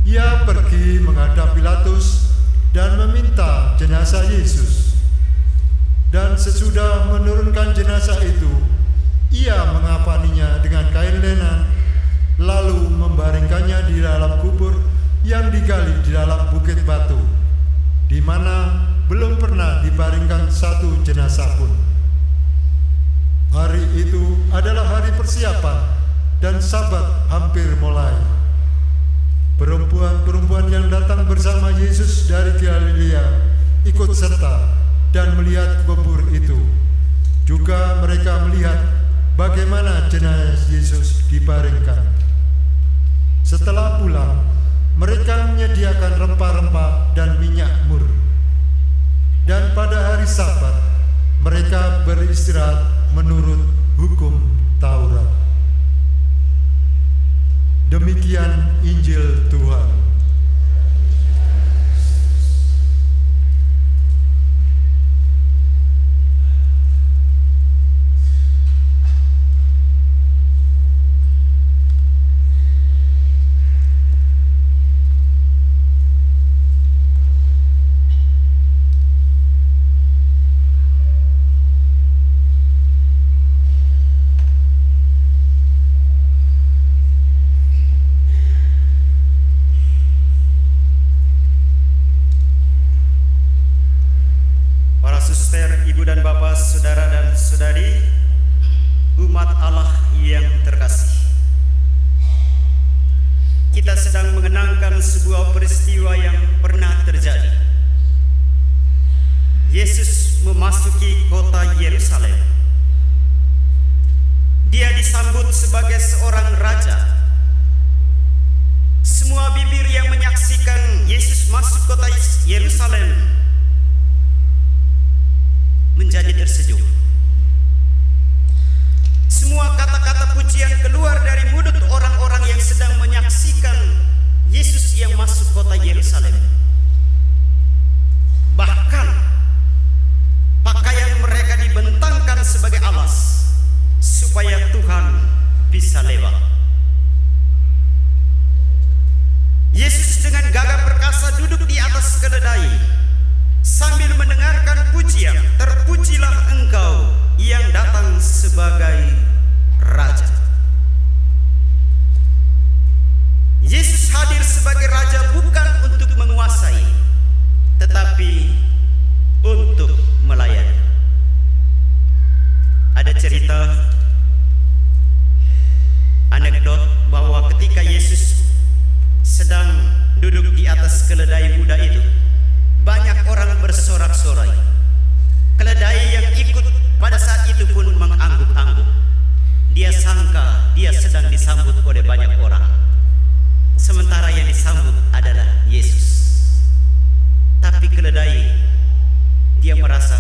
Ia pergi menghadap Pilatus dan meminta jenazah Yesus. Dan sesudah menurunkan jenazah itu, ia mengapaninya dengan kain lenan, lalu membaringkannya di dalam kubur yang digali di dalam bukit batu, di mana belum pernah dibaringkan satu jenazah pun. Hari itu adalah hari persiapan dan Sabat hampir mulai. Perempuan-perempuan yang datang bersama Yesus dari Galilea ikut serta dan melihat kubur itu. Juga mereka melihat bagaimana jenazah Yesus dibaringkan. Setelah pulang, mereka menyediakan rempah-rempah dan minyak mur. Dan pada hari Sabat, mereka beristirahat menurut hukum Taurat. Demikian Injil Tuhan. Ibu dan Bapak, saudara dan saudari, umat Allah yang terkasih. Kita sedang mengenangkan sebuah peristiwa yang pernah terjadi. Yesus memasuki kota Yerusalem. Dia disambut sebagai seorang raja. Semua bibir yang menyaksikan Yesus masuk kota Yerusalem menjadi tersejuk. Semua kata-kata pujian keluar dari mulut orang-orang yang sedang menyaksikan Yesus yang masuk kota Yerusalem. Bahkan pakaian mereka dibentangkan sebagai alas supaya Tuhan bisa lewat. Yesus dengan gagah perkasa duduk di atas keledai sambil mendengarkan pujian, terpujilah engkau yang datang sebagai raja. Yesus hadir sebagai raja bukan untuk menguasai, tetapi untuk melayani. Ada cerita, anekdot bahwa ketika Yesus sedang duduk di atas keledai muda itu, banyak orang bersorak-sorai. Keledai yang ikut pada saat itu pun mengangguk-angguk. Dia sangka dia sedang disambut oleh banyak orang, sementara yang disambut adalah Yesus. Tapi keledai, dia merasa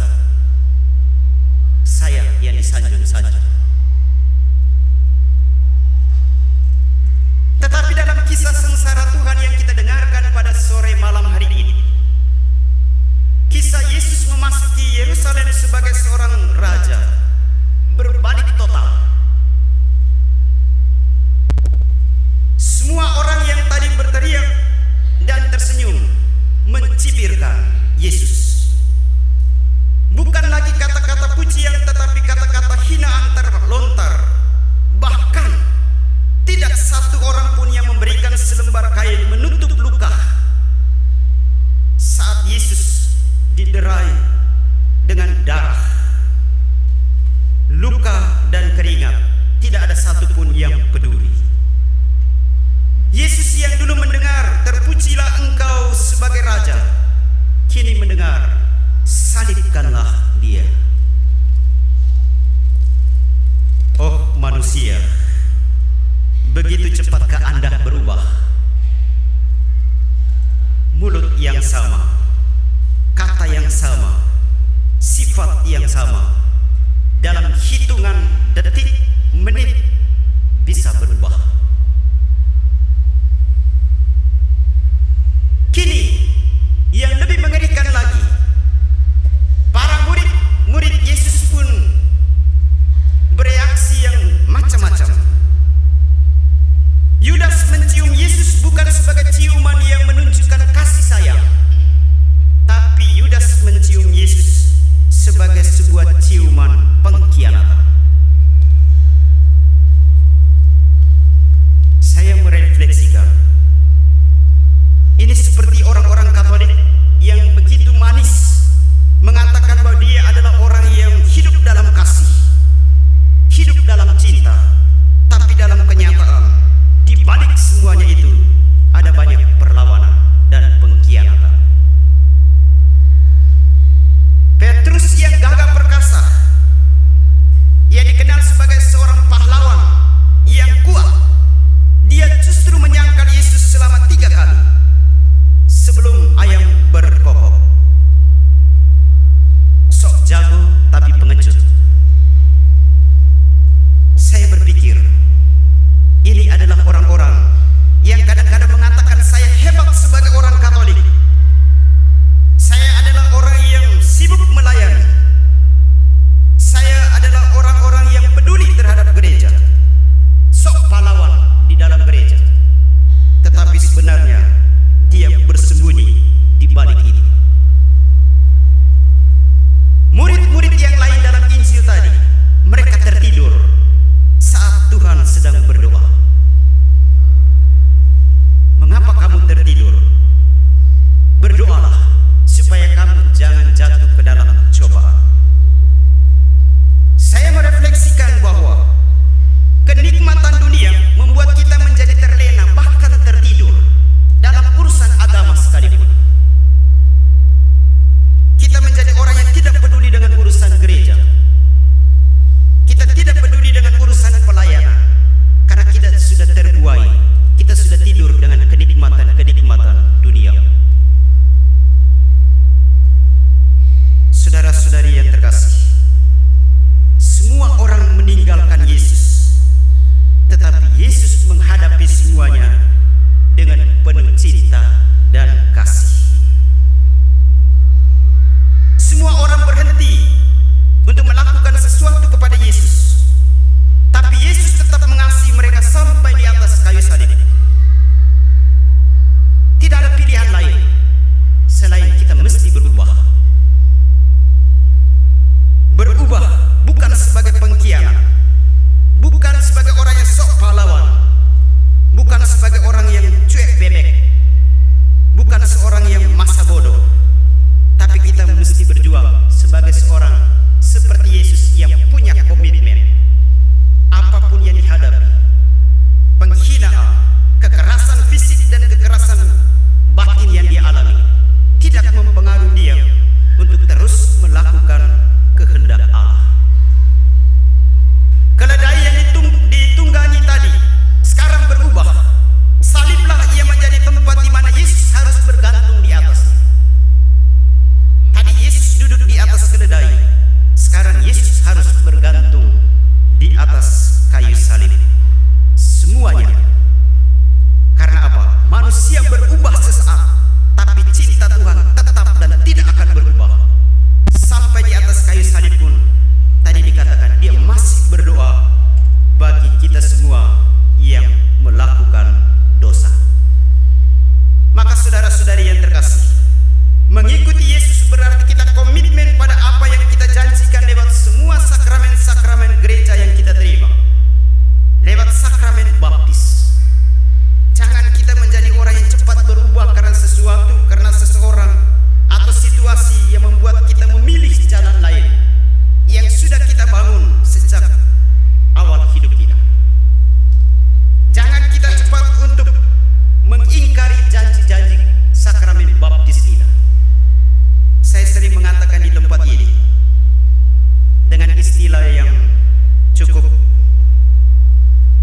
saya yang disanjung-sanjung. Tetapi dalam kisah sengsara Tuhan yang kita dengarkan pada sore malam hari ini, kisah Yesus memasuki Yerusalem sebagai seorang raja berbalik total. Semua orang yang tadi berteriak dan tersenyum mencibirkan Yesus. Bukan lagi kata-kata pujian, tetapi kata-kata hinaan terlontar. Bahkan tidak satu orang pun yang memberikan selembar kain menutup luka saat Yesus diderai dengan darah, luka dan keringat. Tidak ada satupun yang peduli. Yesus yang dulu mendengar terpujilah engkau sebagai raja, kini mendengar salibkanlah dia. Oh manusia, begitu cepatkah Anda berubah? Mulut yang sama, kata yang sama, sifat yang sama, dalam hitungan detik, menit bisa berubah. Kini yang lebih mengerikan lagi, para murid Yesus pun bereaksi yang macam-macam. Yudas mencium Yesus bukan sebagai ciuman yang menunjukkan kasih sayang, tapi Yudas mencium Yesus sebagai sebuah jago tapi pengecut. Saya berpikir, ini adalah orang-orang yang kadang-kadang mengatakan saya hebat sebagai orang Katolik. Saya adalah orang yang sibuk melayani. Saya adalah orang-orang yang peduli terhadap gereja. Sok pahlawan di dalam gereja. Tetapi sebenarnya dia bersembunyi di balik itu. Murid-murid yang lain dalam Injil tadi, mereka tertidur saat Tuhan sedang berdoa. Mengapa kamu tertidur? Berdoalah supaya kamu jangan jatuh ke dalam cobaan. Saya merefleksikan bahwa kenikmatan dunia membuat kita menjadi terlena, bahkan tertidur dalam urusan agama sekalipun. Kita menjadi orang yang tidak peduli dengan urusan gereja. Kita tidak peduli dengan urusan pelayanan karena kita sudah terbuai. Kita sudah tidur dengan kenikmatan-kenikmatan dunia. Saudara-saudari yang terkasih, semua orang meninggalkan Yesus, tetapi Yesus menghadapi semuanya dengan penuh cinta dan kasih. Semua orang berhenti untuk melakukan sesuatu kepada Yesus, tapi Yesus tetap mengasihi mereka sampai di atas kayu salib. Tidak ada pilihan lain selain kita mesti berubah. Berubah bukan sebagai pengkhianat, bukan sebagai orang yang sok pahlawan, bukan sebagai orang yang cuek bebek, bukan seorang yang masa bodoh, tapi kita mesti berjuang sebagai seorang seperti Yesus yang punya komitmen. Apapun yang dihadapi, penghinaan, kekerasan fisik dan kekerasan batin yang dia alami, tidak mempengaruhi dia untuk terus melakukan kehendak Allah. Keledai yang ditunggangi tadi sekarang berubah. Saliblah ia menjadi tempat di mana Yesus harus bergantung di atasnya. Tadi Yesus duduk di atas keledai, sekarang Yesus harus bergantung di atas kayu salib. Semuanya karena apa? Manusia berubah sesaat, tapi cinta Tuhan tetap dan tidak akan berubah. Sampai di atas kayu salib pun tadi dikatakan dia masih berdoa bagi kita semua yang melakukan dosa. Maka saudara-saudari yang terkasih, mengikuti Yesus berarti kita komitmen pada apa yang kita janjikan lewat semua sakramen-sakramen gereja yang kita terima, lewat sakramen baptis. Jangan kita menjadi orang yang cepat berubah karena sesuatu, karena seseorang atau situasi yang membuat kita memilih jalan lain yang sudah kita bangun sejak awal hidup kita. Jangan kita cepat untuk mengingkari janji-janji sakramen baptis kita. Saya sering mengatakan di tempat ini dengan istilah yang cukup,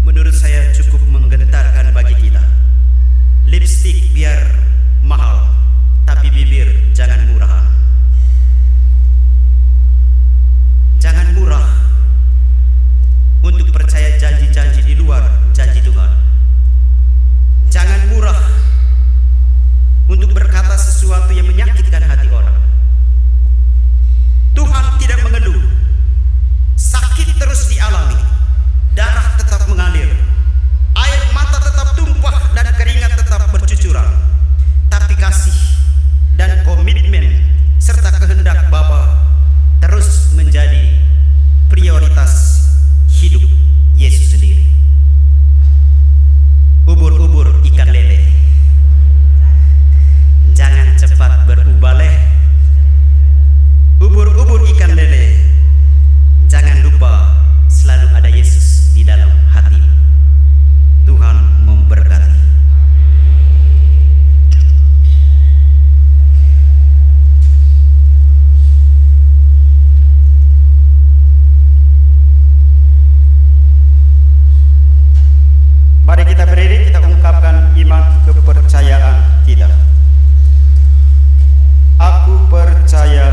menurut saya cukup menggentarkan bagi kita. Lipstik biar mahal, tapi bibir jangan murahan. Jangan murah untuk percaya janji-janji di luar janji Tuhan. Jangan murah untuk berkata sesuatu yang menyakitkan hati orang. Tuhan tidak mengeluh. Sakit terus dialami, darah tetap mengalir, air mata tetap tumpah dan keringat tetap bercucuran. Tapi kasih dan komitmen serta kehendak Bapa terus menjadi prioritas hidup Yesus sendiri. Ubur-ubur ikan lele, jangan cepat berubah. Ubur-ubur ikan lele, jangan lupa selalu ada Yesus di dalam hati. Tuhan memberkati. Mari kita berdiri, kita ungkapkan iman kepercayaan kita. Aku percaya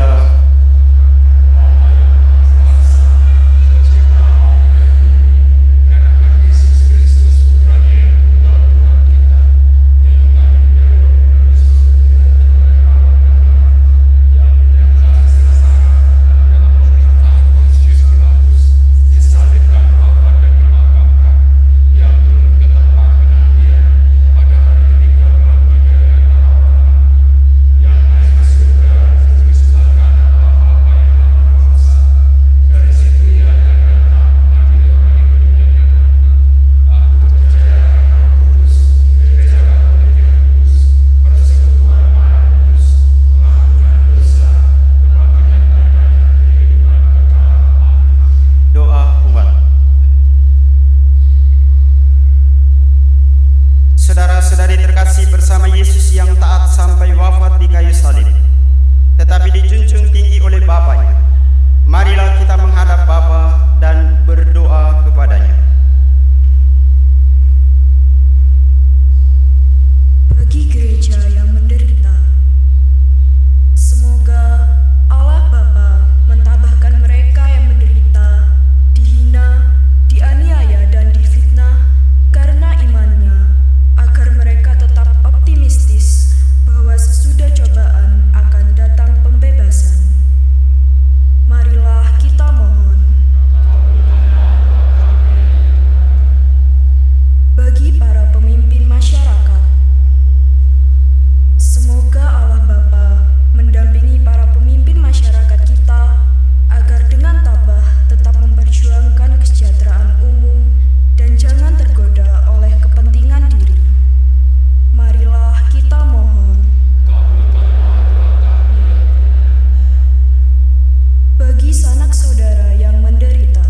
saudara-saudara yang menderita.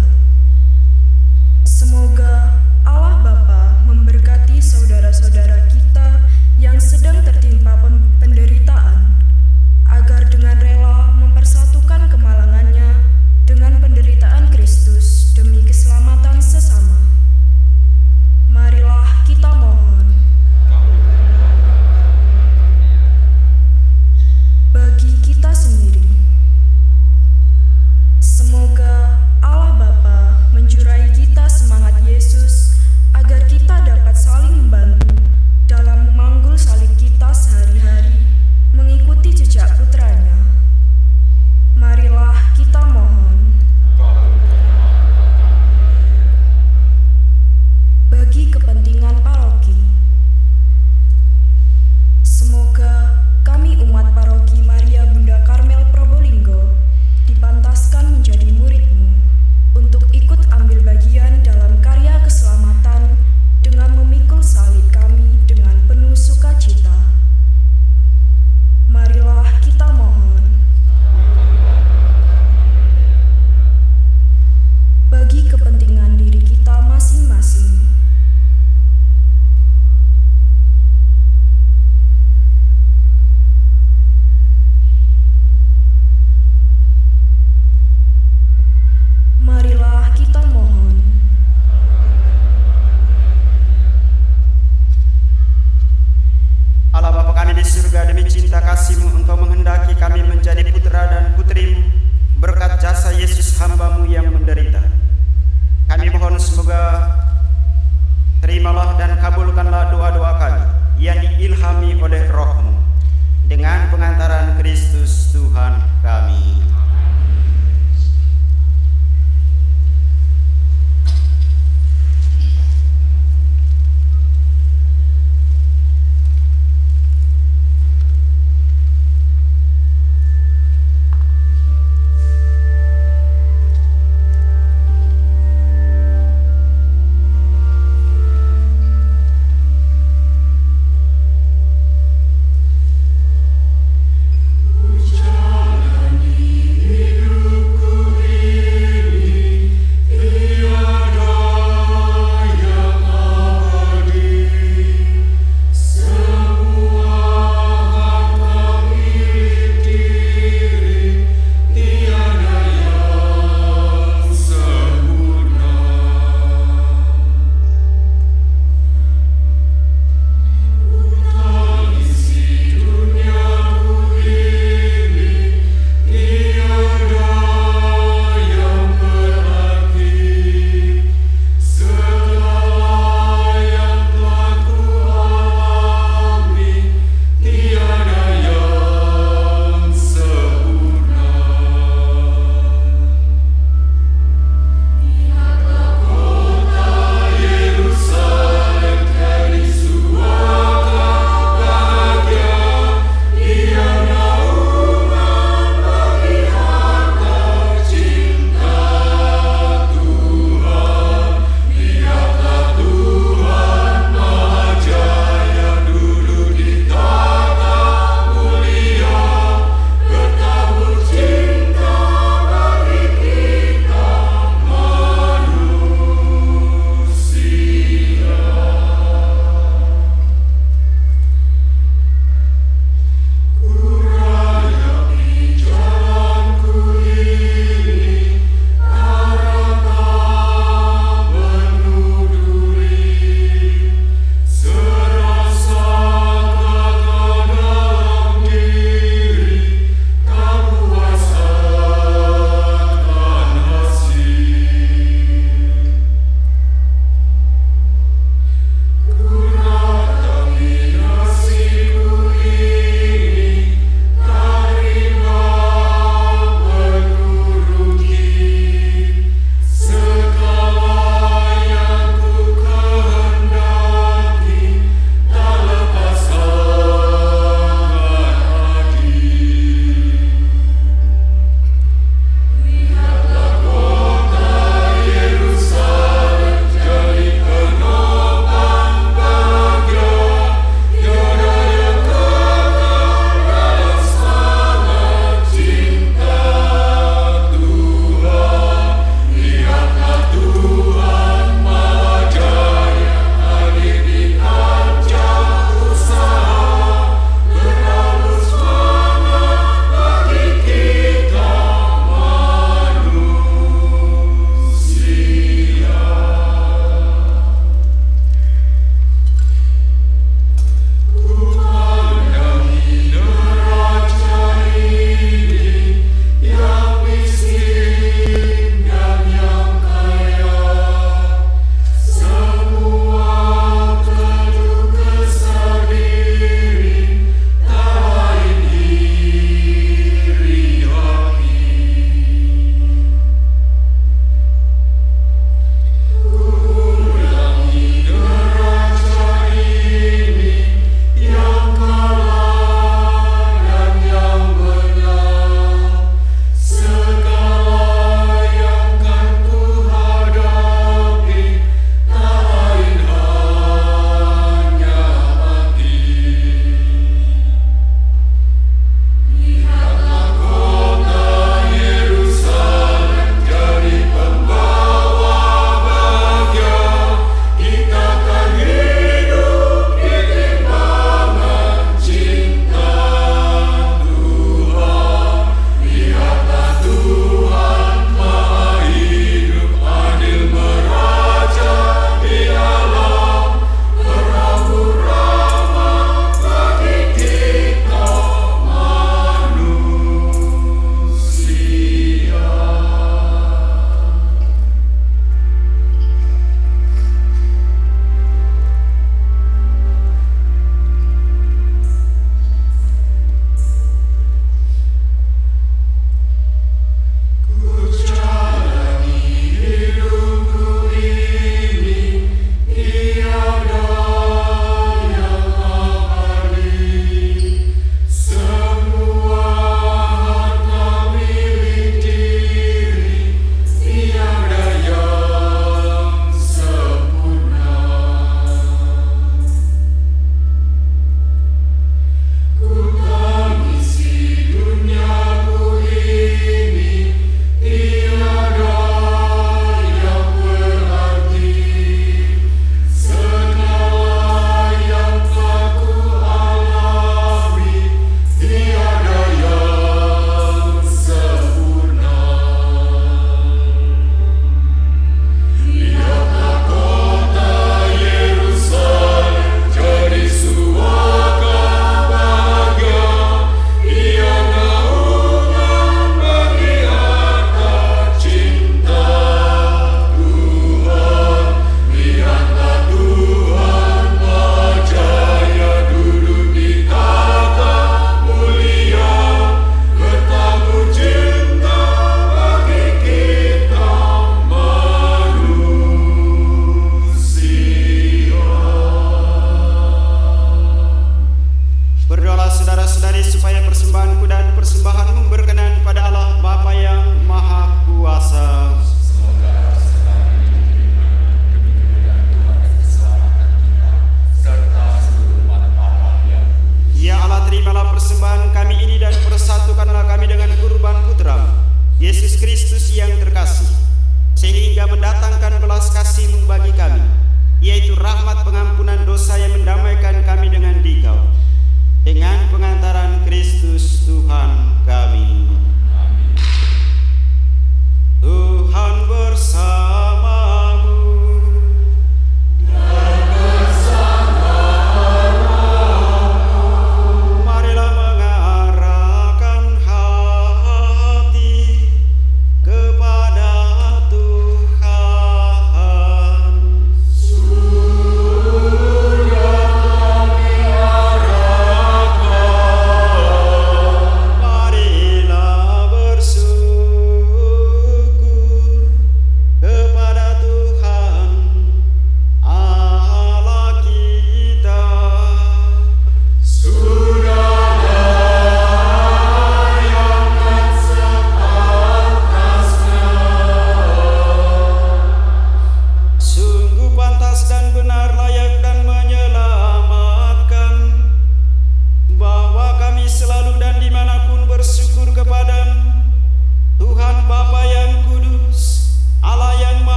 Semoga Allah Bapa memberkati saudara-saudara kita yang sedang tertimpa penderitaan, agar dengan rela mempersatukan kemalangannya dengan penderitaan Kristus demi keselamatan sesama. Marilah kita mohon. Bagi kita sendiri, semoga Allah Bapa menjurai kita semangat Yesus agar kita dapat saling membantu dalam memanggul salib kita sehari-hari, mengikuti jejak putranya. Marilah kita mohon. Bagi kepentingan paroki, semoga kami umat paroki Maria Bunda Karmel Probolinggo dipantaskan menjadi murid-Mu untuk ikut ambil bagian dalam karya keselamatan dengan memikul salib kami dengan penuh sukacita. Marilah kita mohon. Bagi kepentingan diri kita masing-masing, marilah kita mohon. Allah Bapa kami di surga, demi cinta kasih-Mu Engkau menghendaki kami menjadi putra dan putri-Mu berkat jasa Yesus hamba-Mu yang menderita. Kami mohon semoga terimalah dan kabulkanlah doa-doa kami yang diilhami oleh Roh-Mu dengan pengantaran Kristus Tuhan kami.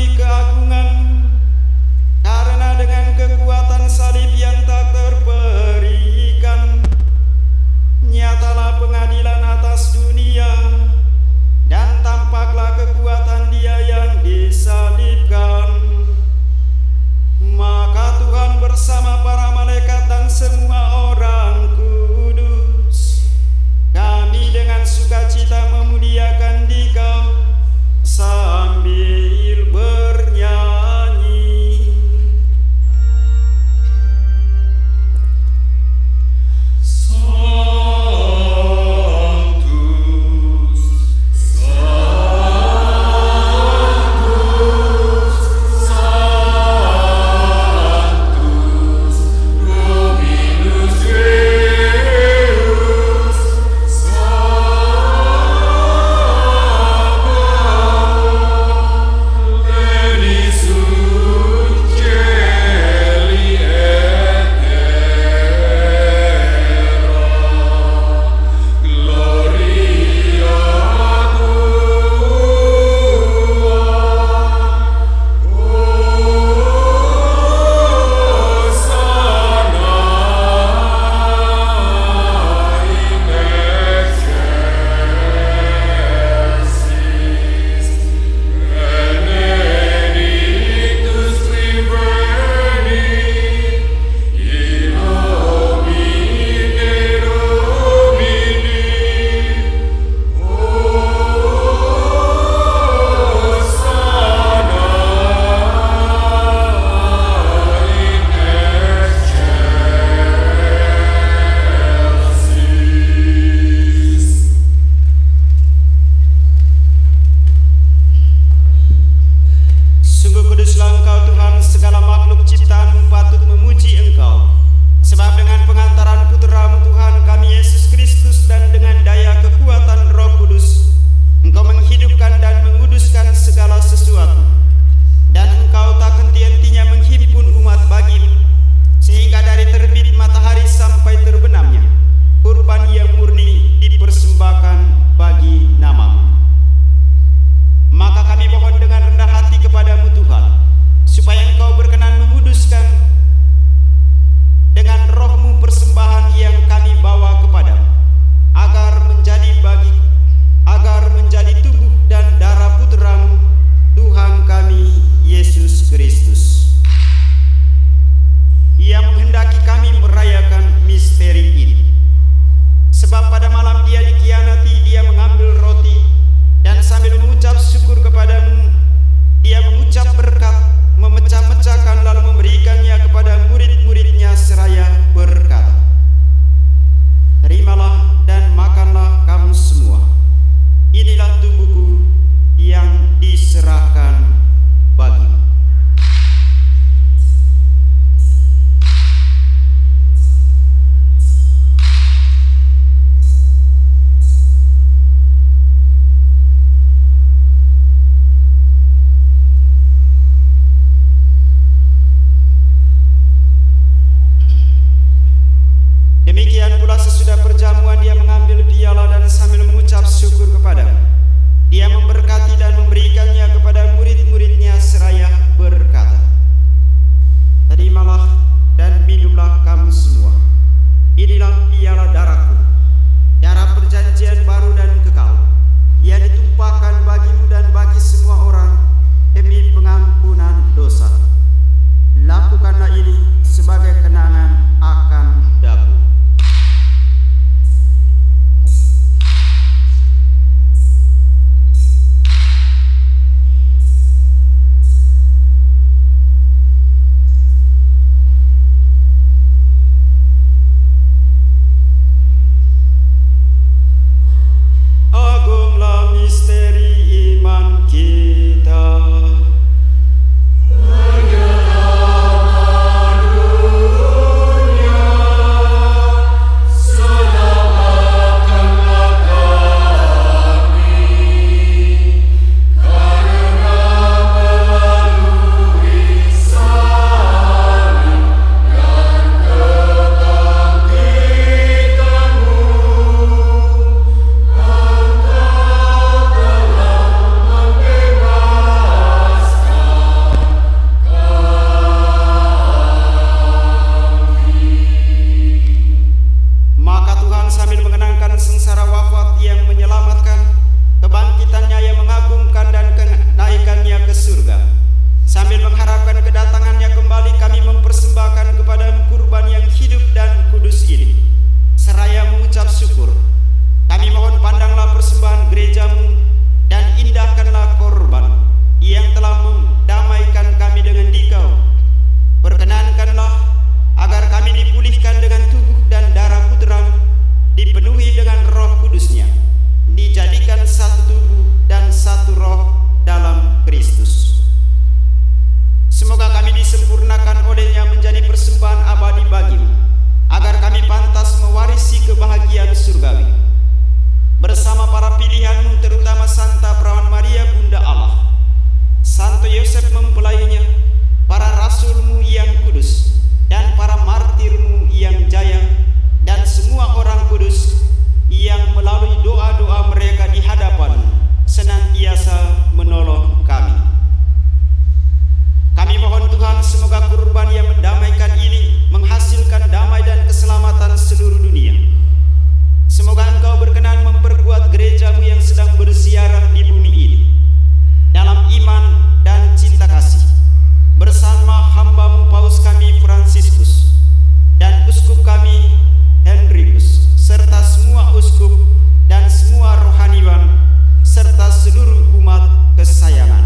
menikmati keagungan, karena dengan kekuatan salib yang tak terperikan, nyatalah pengadilan atas dunia, dan tampaklah kekuatan Dia yang disalibkan. Maka Tuhan bersama para malaikat dan semua orang kudus, kami dengan sukacita memuliakan Dikau sambil bernyanyi. Dengan Roh-Mu persembahkan Kristus. Semoga kami disempurnakan olehnya menjadi persembahan abadi bagimu, agar kami pantas mewarisi kebahagiaan surgawi. Bersama para pilihanmu, terutama Santa Perawan Maria Bunda Allah, Santo Yosef mempelainya, para rasulmu yang kudus, dan para martirmu yang jaya, dan semua orang kudus yang melalui doa-doa mereka di hadapanmu senantiasa menolong kami. Kami mohon Tuhan, semoga kurban yang mendamaikan ini menghasilkan damai dan keselamatan seluruh dunia. Semoga Engkau berkenan memperkuat gerejamu yang sedang berziarah di bumi ini dalam iman dan cinta kasih, bersama hamba-Mu Paus kami Fransiskus dan uskup kami Henrikus, serta semua uskup dan semua rohaniwan serta seluruh umat kesayangan.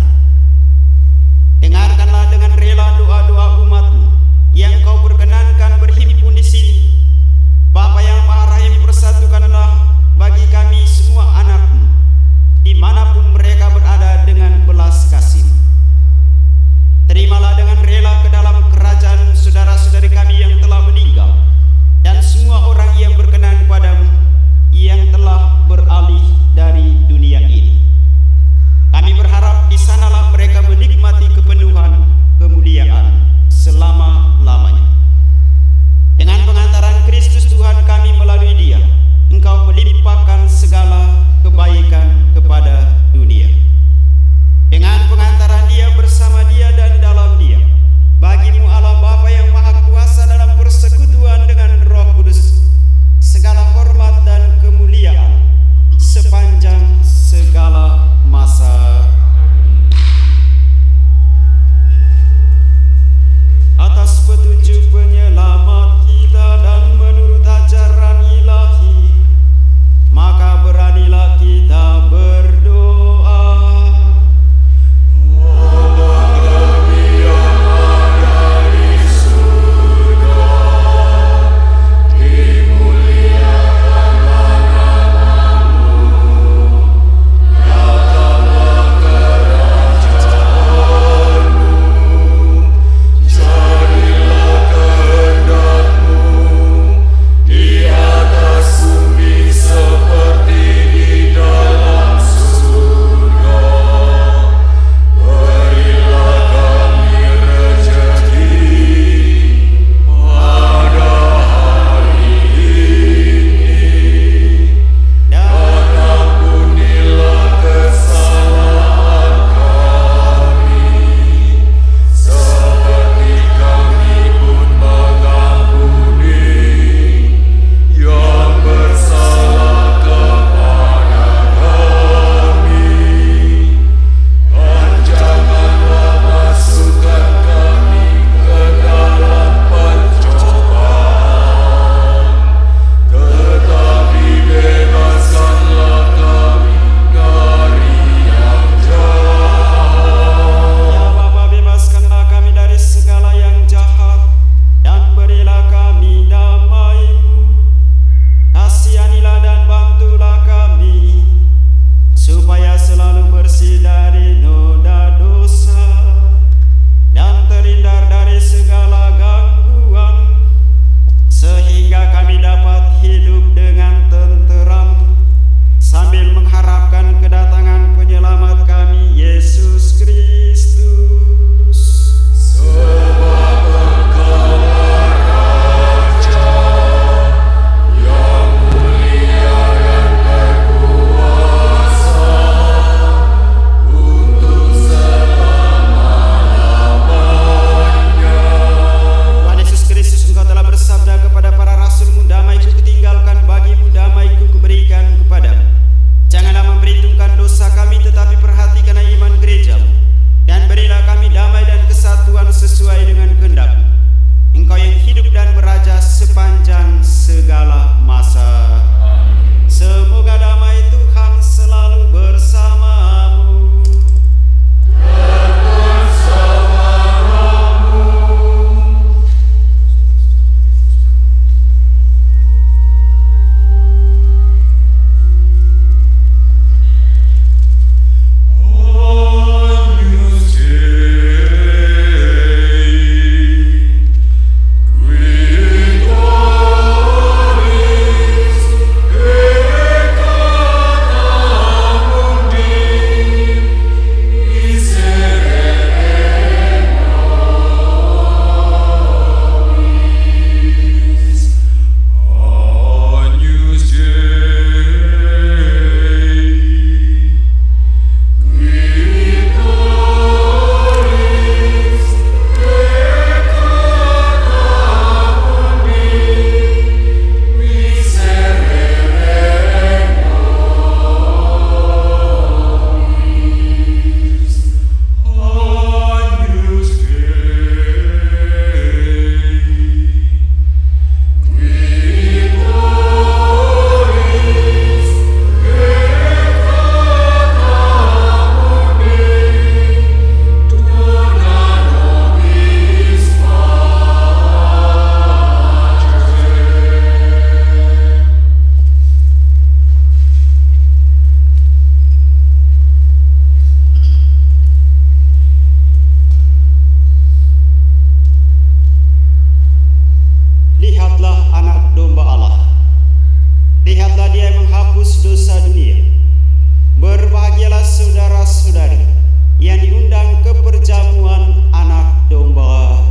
Dengarkanlah dengan rela doa-doa umat-Mu yang Kau perkenankan berhimpun di sini. Bapa yang Maha Rahim, persatukanlah bagi kami semua anak-Mu dimanapun mereka berada dengan belas kasih. Terimalah dengan rela ke dalam kerajaan saudara-saudari kami yang telah meninggal, dan semua orang yang berkenan padamu yang telah beralih dari dunia ini. Kami berharap di sanalah mereka menikmati kepenuhan kemuliaan selama-lamanya. Dengan pengantaran Kristus Tuhan kami melalui Dia, Engkau melimpahkan segala kebaikan kepada dunia. Dengan pengantaran Dia, bersama Dia dan dalam Dia, bagi-Mu Allah Bapa yang Maha Kuasa dalam persekutuan dengan Roh Kudus, segala hormat dan kemuliaan sepanjang segala masa. Atas petunjuk penyelamat kita dan menurut ajaran ilahi, maka nyata Dia menghapus dosa dunia. Berbahagialah saudara-saudari yang diundang ke perjamuan anak domba.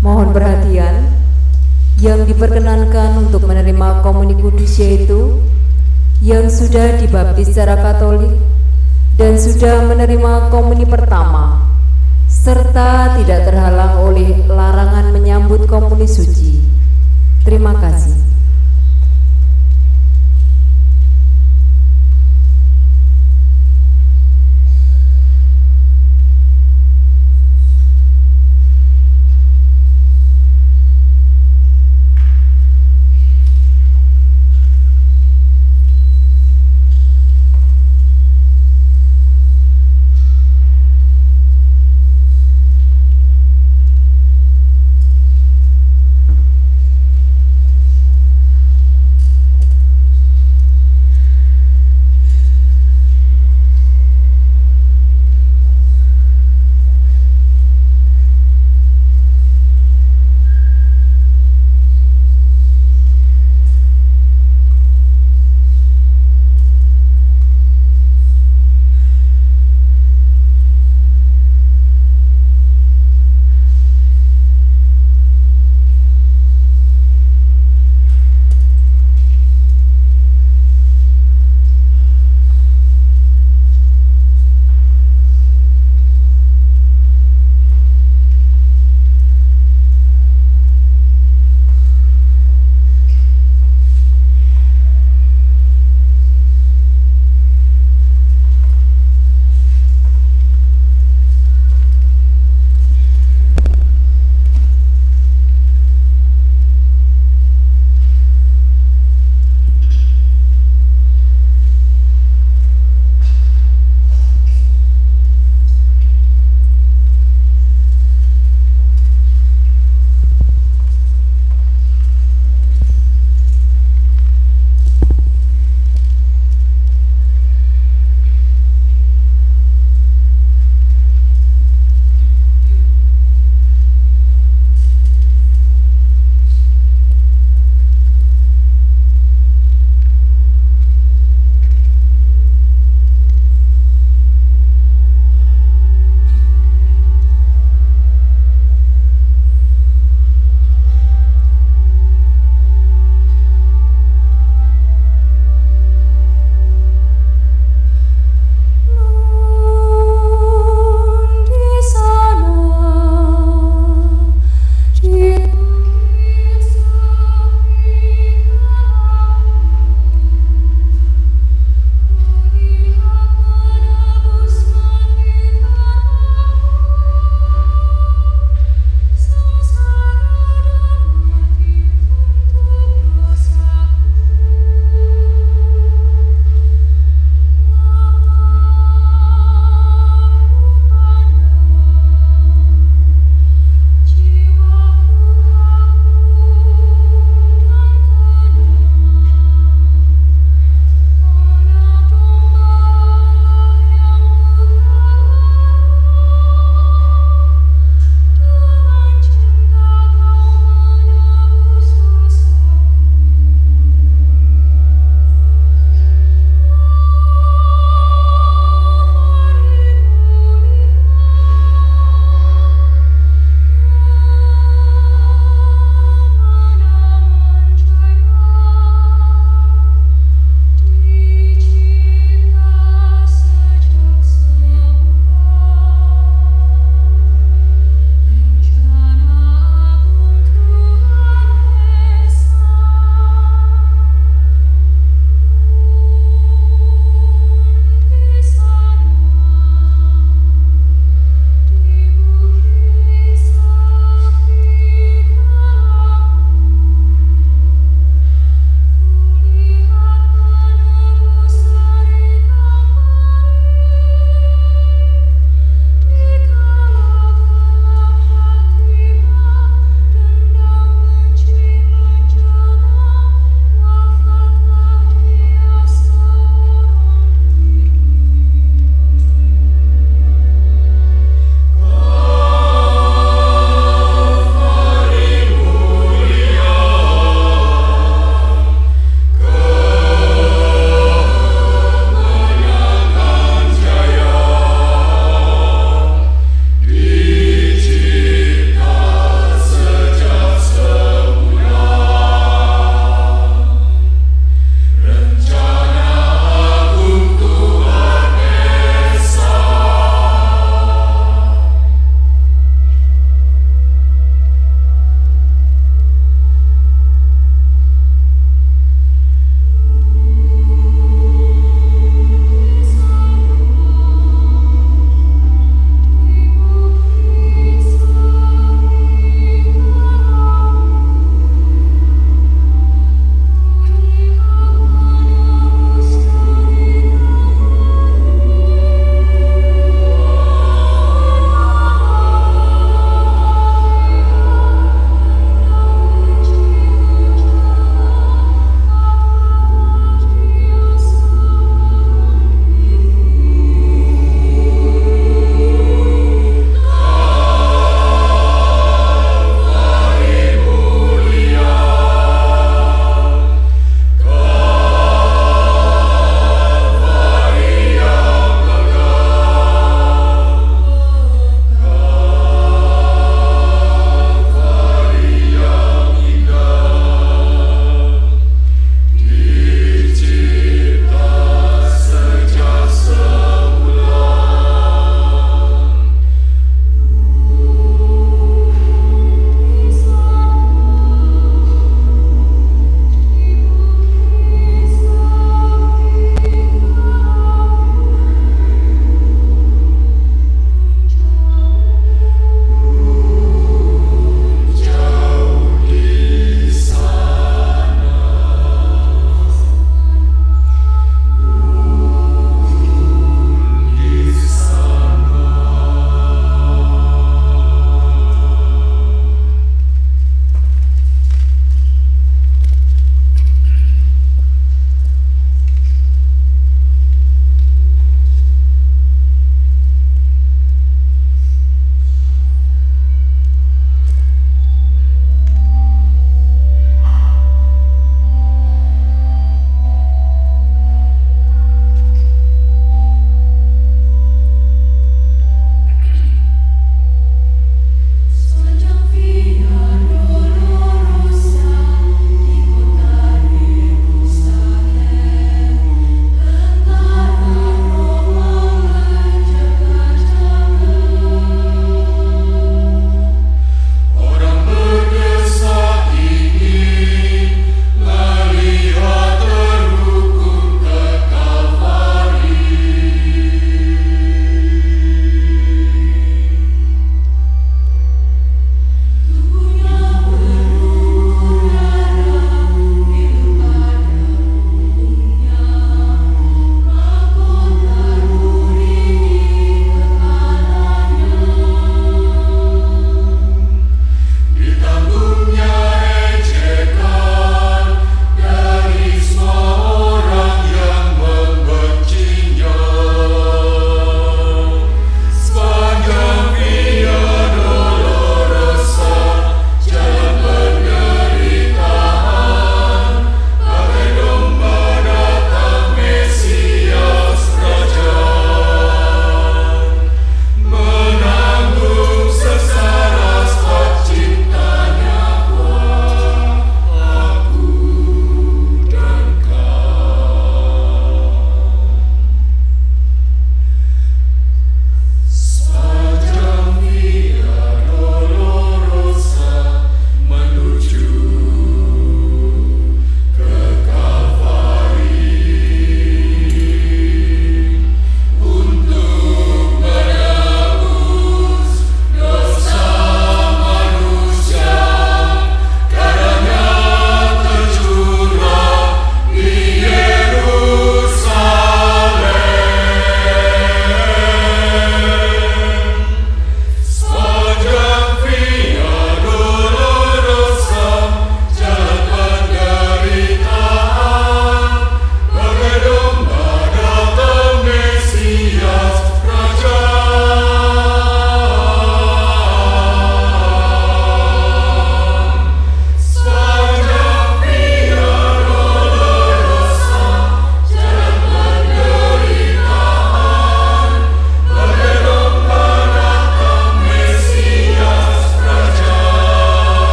Mohon perhatian, yang diperkenankan untuk menerima komuni kudus yaitu yang sudah dibaptis secara Katolik dan sudah menerima komuni pertama, serta tidak terhalang oleh larangan menyambut komuni suci. Terima kasih.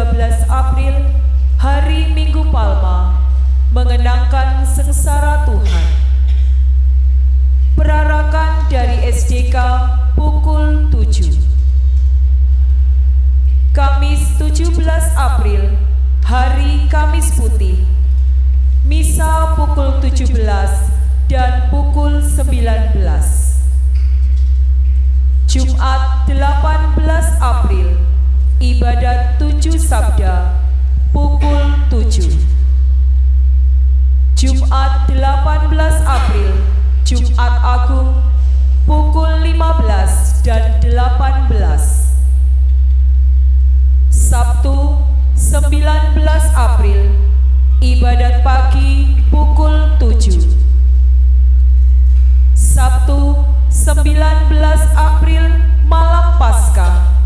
13 April, hari Minggu Palma, mengenangkan sengsara Tuhan. Perarakan dari SDK pukul 7. Kamis 17 April, hari Kamis Putih, misa pukul 17 dan pukul 19. Jumat 18 April, ibadat 7 Sabda, pukul 7. Jumat 18 April, Jumat Agung, pukul 15 dan 18. Sabtu 19 April, ibadat pagi pukul 7. Sabtu 19 April, malam Paskah,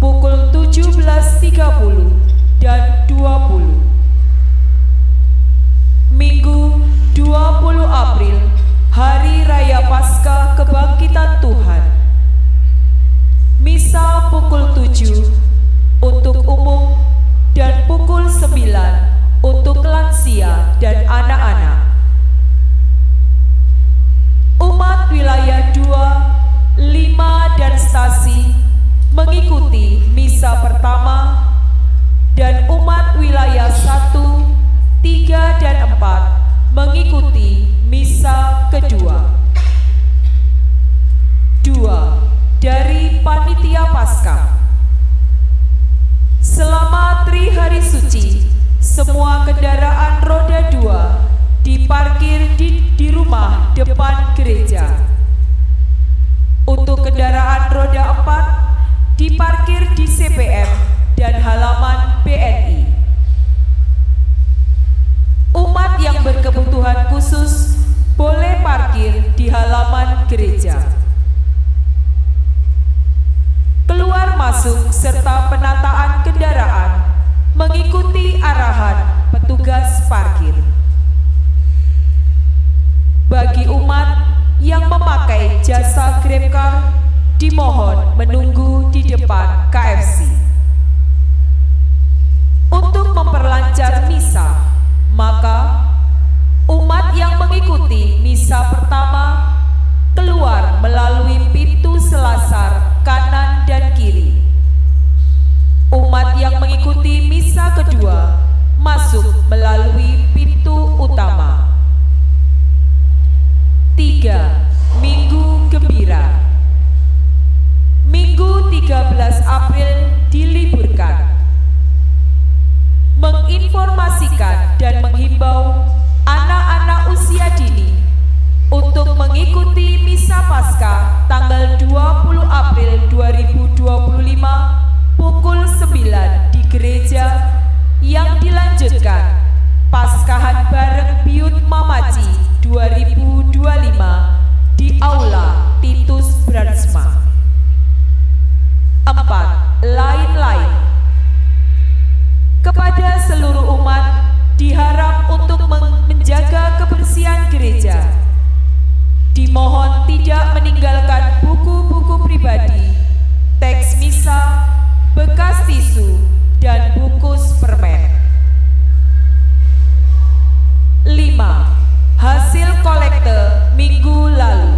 pukul 17.30 dan 20. Minggu 20 April, Hari Raya Paskah Kebangkitan Tuhan. Misa pukul 7 untuk umum dan pukul 9 untuk lansia dan anak-anak. Umat wilayah 2, 5 dan stasi mengikuti misa pertama, dan umat wilayah 1, 3 dan 4 mengikuti misa kedua. 2. Dari Panitia Paskah. Selama Trihari Suci, semua kendaraan roda 2 diparkir di rumah depan gereja. Untuk kendaraan roda 4 diparkir di CPM dan halaman BNI. Umat yang berkebutuhan khusus boleh parkir di halaman gereja. Keluar masuk serta penataan kendaraan mengikuti arahan petugas parkir. Bagi umat yang memakai jasa GrabCar, dimohon menunggu di depan KFC. Untuk memperlancar misa, maka umat yang mengikuti misa pertama keluar melalui pintu selasar kanan dan kiri. Umat yang mengikuti misa kedua masuk melalui pintu utama. 3. Minggu Gembira. Minggu 13 April diliburkan. Menginformasikan dan menghimbau anak-anak usia dini untuk mengikuti misa Paskah tanggal 20 April 2025 pukul 9 di gereja, yang dilanjutkan Paskahan bareng Biut Mamaci 2025 di Aula Titus Bransma. 4. Lain-lain. Kepada seluruh umat diharap untuk menjaga kebersihan gereja. Dimohon tidak meninggalkan buku-buku pribadi, teks misa, bekas tisu, dan bungkus permen. 5. Hasil kolekte minggu lalu.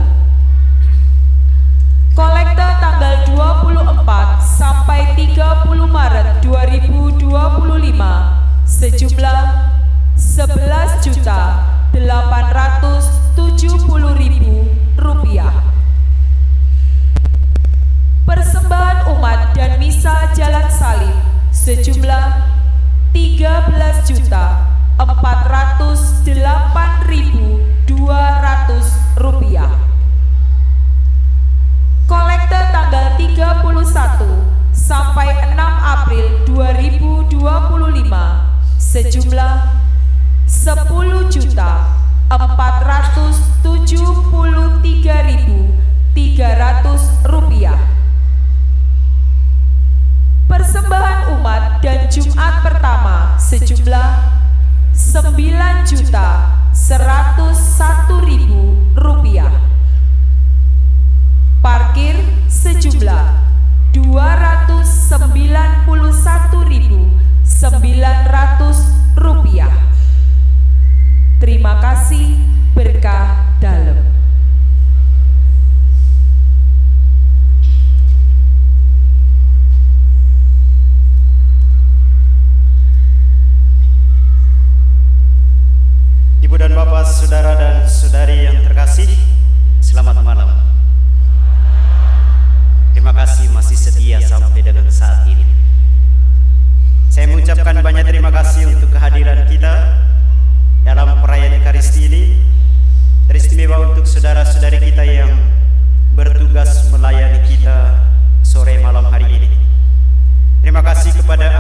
Kolekte tanggal 24 sampai 30 Maret 2025 sejumlah Rp11.870.000. Persembahan umat dan misa Jalan Salib sejumlah Rp13.408.200. Kolekte tanggal 31 sampai 6 April 2025 sejumlah Rp10.473.300. Persembahan umat dan Jumat pertama sejumlah Rp9.101.000. Parkir sejumlah Rp291.100. kepada